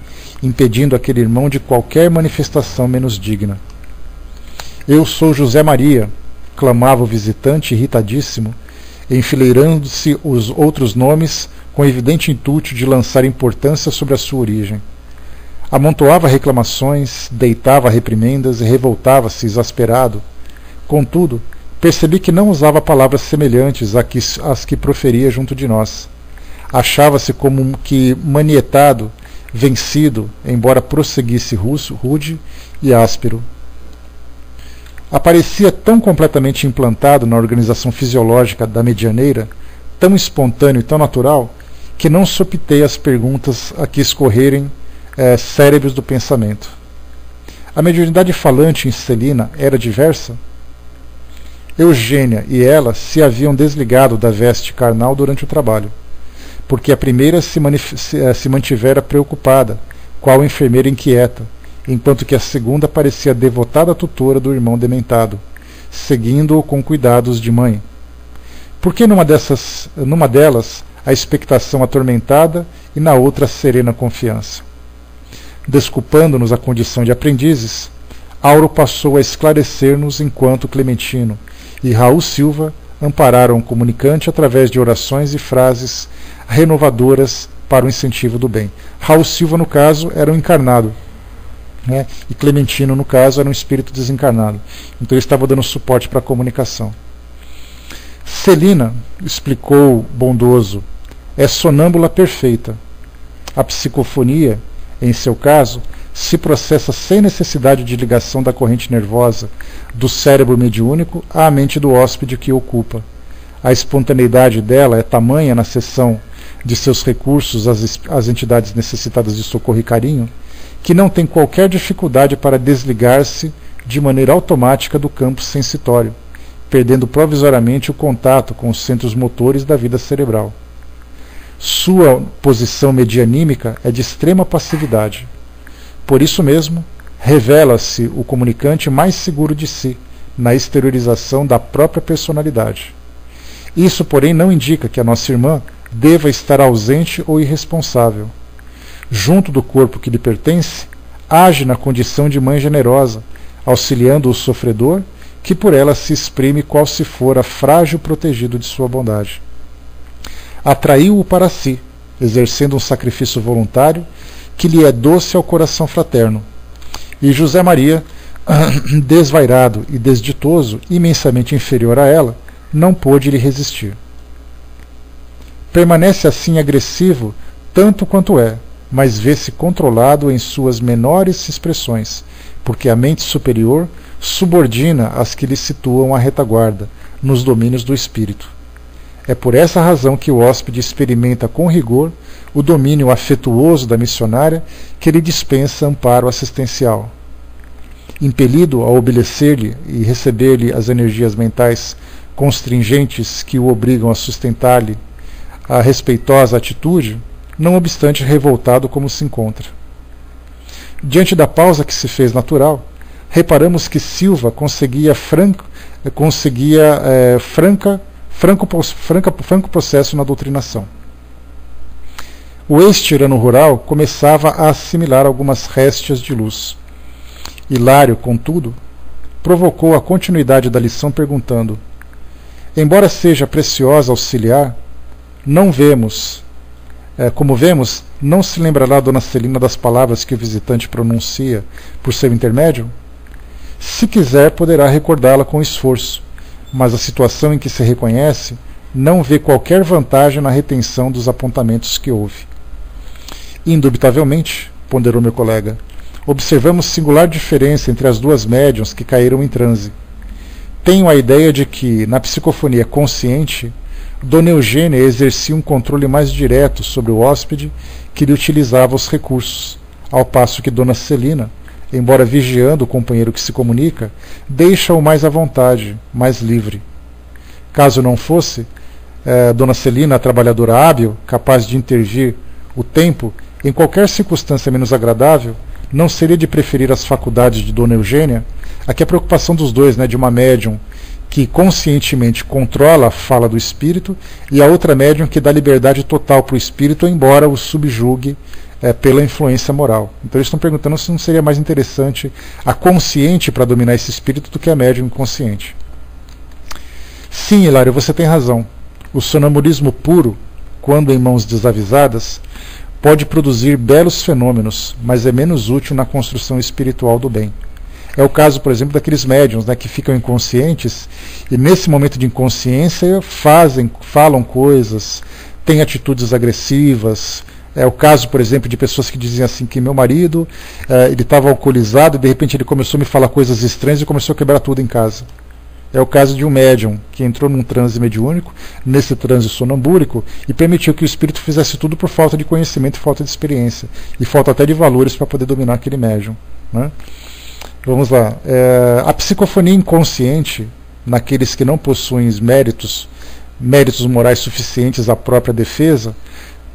S1: impedindo aquele irmão de qualquer manifestação menos digna. Eu sou José Maria, clamava o visitante irritadíssimo, enfileirando-se os outros nomes com evidente intuito de lançar importância sobre a sua origem. Amontoava reclamações, deitava reprimendas e revoltava-se exasperado. Contudo, percebi que não usava palavras semelhantes às que proferia junto de nós. Achava-se como que manietado, vencido, embora prosseguisse rude e áspero. Aparecia tão completamente implantado na organização fisiológica da medianeira, tão espontâneo e tão natural, que não sopitei as perguntas a que escorrerem cérebros do pensamento. A mediunidade falante em Celina era diversa? Eugênia e ela se haviam desligado da veste carnal durante o trabalho, porque a primeira se mantivera preocupada, qual enfermeira inquieta, enquanto que a segunda parecia devotada tutora do irmão dementado, seguindo-o com cuidados de mãe. Por que numa delas a expectação atormentada e na outra a serena confiança? Desculpando-nos a condição de aprendizes, Auro passou a esclarecer-nos enquanto Clementino e Raul Silva ampararam o comunicante através de orações e frases renovadoras para o incentivo do bem. Raul Silva, no caso, era um encarnado, e Clementino, no caso, era um espírito desencarnado. Então ele estava dando suporte para a comunicação. Celina, explicou bondoso, é sonâmbula perfeita. A psicofonia, em seu caso, se processa sem necessidade de ligação da corrente nervosa do cérebro mediúnico à mente do hóspede que ocupa. A espontaneidade dela é tamanha na cessão de seus recursos às entidades necessitadas de socorro e carinho, que não tem qualquer dificuldade para desligar-se de maneira automática do campo sensitório, perdendo provisoriamente o contato com os centros motores da vida cerebral. Sua posição medianímica é de extrema passividade. Por isso mesmo, revela-se o comunicante mais seguro de si, na exteriorização da própria personalidade. Isso, porém, não indica que a nossa irmã deva estar ausente ou irresponsável. Junto do corpo que lhe pertence, age na condição de mãe generosa, auxiliando o sofredor, que por ela se exprime qual se fora frágil protegido de sua bondade. Atraiu-o para si, exercendo um sacrifício voluntário, que lhe é doce ao coração fraterno. E José Maria, desvairado e desditoso, imensamente inferior a ela, não pôde lhe resistir. Permanece assim agressivo tanto quanto é, mas vê-se controlado em suas menores expressões, porque a mente superior subordina as que lhe situam a retaguarda, nos domínios do espírito. É por essa razão que o hóspede experimenta com rigor o domínio afetuoso da missionária que lhe dispensa amparo assistencial. Impelido a obedecer-lhe e receber-lhe as energias mentais constringentes que o obrigam a sustentar-lhe a respeitosa atitude, não obstante revoltado como se encontra. Diante da pausa que se fez natural, reparamos que Silva conseguia franco processo na doutrinação. O ex-tirano rural começava a assimilar algumas réstias de luz. Hilário, contudo, provocou a continuidade da lição perguntando: embora seja preciosa auxiliar, como vemos, não se lembrará Dona Celina das palavras que o visitante pronuncia por seu intermédio? Se quiser, poderá recordá-la com esforço, mas a situação em que se reconhece não vê qualquer vantagem na retenção dos apontamentos que houve. Indubitavelmente, ponderou meu colega, observamos singular diferença entre as duas médiuns que caíram em transe. Tenho a ideia de que, na psicofonia consciente, Dona Eugênia exercia um controle mais direto sobre o hóspede que lhe utilizava os recursos, ao passo que Dona Celina, embora vigiando o companheiro que se comunica, deixa-o mais à vontade, mais livre. Caso não fosse, Dona Celina, a trabalhadora hábil, capaz de intervir o tempo em qualquer circunstância menos agradável, não seria de preferir as faculdades de Dona Eugênia, a que a preocupação dos dois, de uma médium que conscientemente controla a fala do espírito e a outra médium que dá liberdade total para o espírito, embora o subjugue pela influência moral. Então eles estão perguntando se não seria mais interessante a consciente para dominar esse espírito do que a médium inconsciente. Sim, Hilário, você tem razão. O sonambulismo puro, quando em mãos desavisadas, pode produzir belos fenômenos, mas é menos útil na construção espiritual do bem. É o caso, por exemplo, daqueles médiuns que ficam inconscientes e nesse momento de inconsciência falam coisas, têm atitudes agressivas. É o caso, por exemplo, de pessoas que dizem assim que meu marido ele estava alcoolizado e de repente ele começou a me falar coisas estranhas e começou a quebrar tudo em casa. É o caso de um médium que entrou num transe mediúnico, nesse transe sonambúlico, e permitiu que o espírito fizesse tudo por falta de conhecimento e falta de experiência, e falta até de valores para poder dominar aquele médium. Vamos lá. A psicofonia inconsciente, naqueles que não possuem méritos morais suficientes à própria defesa,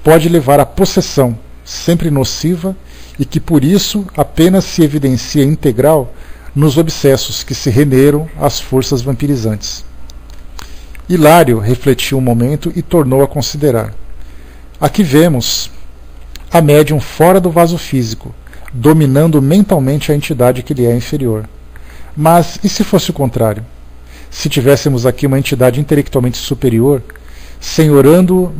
S1: pode levar à possessão, sempre nociva, e que por isso apenas se evidencia integral nos obsessos que se renderam às forças vampirizantes. Hilário refletiu um momento e tornou a considerar. Aqui vemos a médium fora do vaso físico, dominando mentalmente a entidade que lhe é inferior. Mas e se fosse o contrário? Se tivéssemos aqui uma entidade intelectualmente superior, senhorando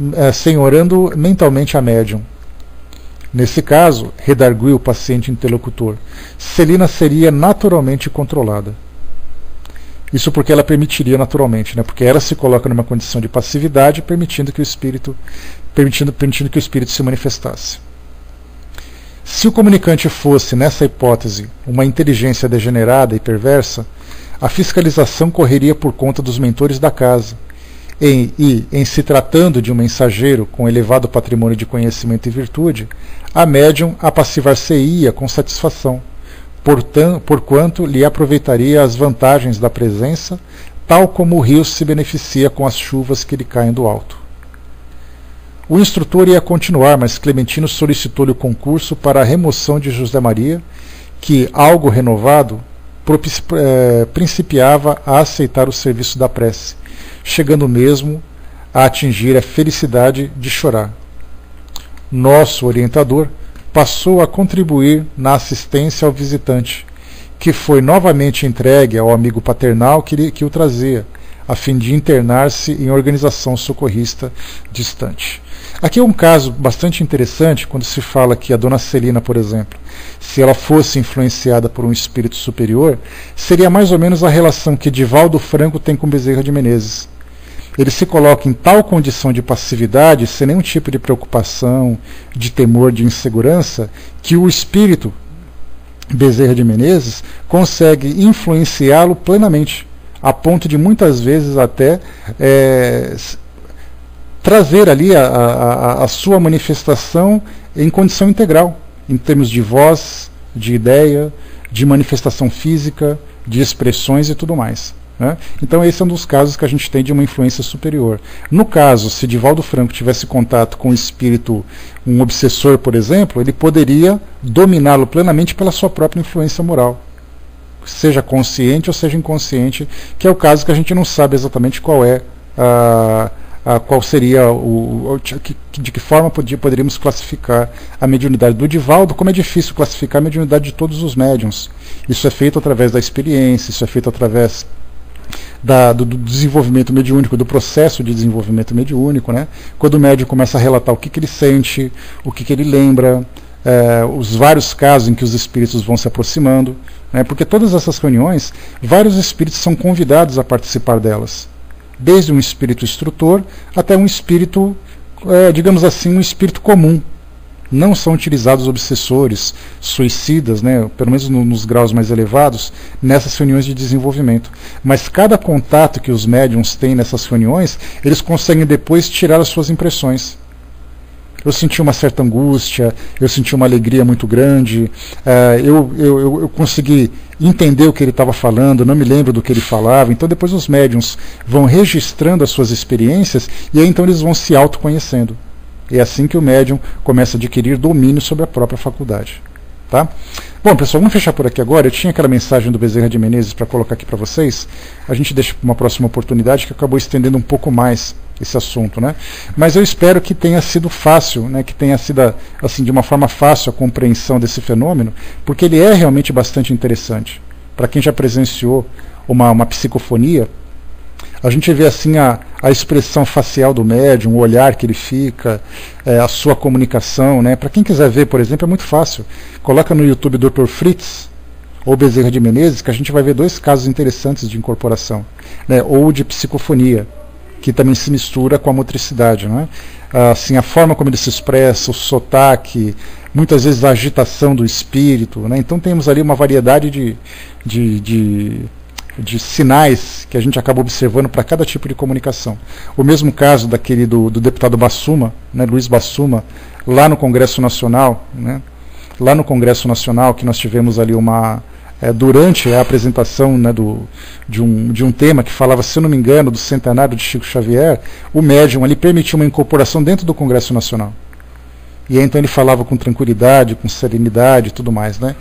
S1: mentalmente a médium? Nesse caso, redarguiu o paciente interlocutor, Celina seria naturalmente controlada. Isso porque ela permitiria naturalmente, porque ela se coloca numa condição de passividade, permitindo que o espírito se manifestasse. Se o comunicante fosse, nessa hipótese, uma inteligência degenerada e perversa, a fiscalização correria por conta dos mentores da casa, em se tratando de um mensageiro com elevado patrimônio de conhecimento e virtude, a médium apassivar-se-ia com satisfação, porquanto lhe aproveitaria as vantagens da presença, tal como o rio se beneficia com as chuvas que lhe caem do alto. O instrutor ia continuar, mas Clementino solicitou-lhe o concurso para a remoção de José Maria, que, algo renovado, principiava a aceitar o serviço da prece, chegando mesmo a atingir a felicidade de chorar. Nosso orientador passou a contribuir na assistência ao visitante, que foi novamente entregue ao amigo paternal que o trazia, a fim de internar-se em organização socorrista distante. Aqui é um caso bastante interessante quando se fala que a Dona Celina, por exemplo, se ela fosse influenciada por um espírito superior, seria mais ou menos a relação que Divaldo Franco tem com Bezerra de Menezes. Ele se coloca em tal condição de passividade, sem nenhum tipo de preocupação, de temor, de insegurança, que o espírito Bezerra de Menezes consegue influenciá-lo plenamente, a ponto de muitas vezes até trazer ali a sua manifestação em condição integral, em termos de voz, de ideia, de manifestação física, de expressões e tudo mais, né? Então esse é um dos casos que a gente tem de uma influência superior. No caso, se Divaldo Franco tivesse contato com um espírito, um obsessor, por exemplo, ele poderia dominá-lo plenamente pela sua própria influência moral, seja consciente ou seja inconsciente, que é o caso que a gente não sabe exatamente qual é qual seria de que forma poderíamos classificar a mediunidade do Divaldo, como é difícil classificar a mediunidade de todos os médiuns. Isso é feito através da experiência, isso é feito através do desenvolvimento mediúnico, do processo de desenvolvimento mediúnico, né? Quando o médium começa a relatar o que ele sente, o que ele lembra, os vários casos em que os espíritos vão se aproximando, né? Porque todas essas reuniões, vários espíritos são convidados a participar delas, desde um espírito instrutor até um espírito, digamos assim, um espírito comum. Não são utilizados obsessores, suicidas, né, pelo menos nos graus mais elevados, nessas reuniões de desenvolvimento. Mas cada contato que os médiums têm nessas reuniões, eles conseguem depois tirar as suas impressões. Eu senti uma certa angústia, eu senti uma alegria muito grande, eu consegui entender o que ele estava falando, não me lembro do que ele falava. Então depois os médiums vão registrando as suas experiências e aí então eles vão se autoconhecendo. É assim que o médium começa a adquirir domínio sobre a própria faculdade. Tá? Bom, pessoal, vamos fechar por aqui agora. Eu tinha aquela mensagem do Bezerra de Menezes para colocar aqui para vocês. A gente deixa para uma próxima oportunidade, que acabou estendendo um pouco mais esse assunto, né? Mas eu espero que tenha sido fácil, né? Que tenha sido assim, de uma forma fácil a compreensão desse fenômeno, porque ele é realmente bastante interessante. Para quem já presenciou uma psicofonia, a gente vê assim a expressão facial do médium, o olhar que ele fica, a sua comunicação, né? Para quem quiser ver, por exemplo, é muito fácil. Coloca no YouTube Dr. Fritz ou Bezerra de Menezes, que a gente vai ver dois casos interessantes de incorporação, né? Ou de psicofonia, que também se mistura com a motricidade, né? Assim, a forma como ele se expressa, o sotaque, muitas vezes a agitação do espírito, né? Então temos ali uma variedade de sinais que a gente acaba observando para cada tipo de comunicação. O mesmo caso daquele do deputado Bassuma, né, Luiz Bassuma, lá no Congresso Nacional, né, lá no Congresso Nacional, que nós tivemos ali durante a apresentação, né, de um tema que falava, se eu não me engano, do centenário de Chico Xavier, o médium ali permitiu uma incorporação dentro do Congresso Nacional. E aí, então ele falava com tranquilidade, com serenidade e tudo mais, né?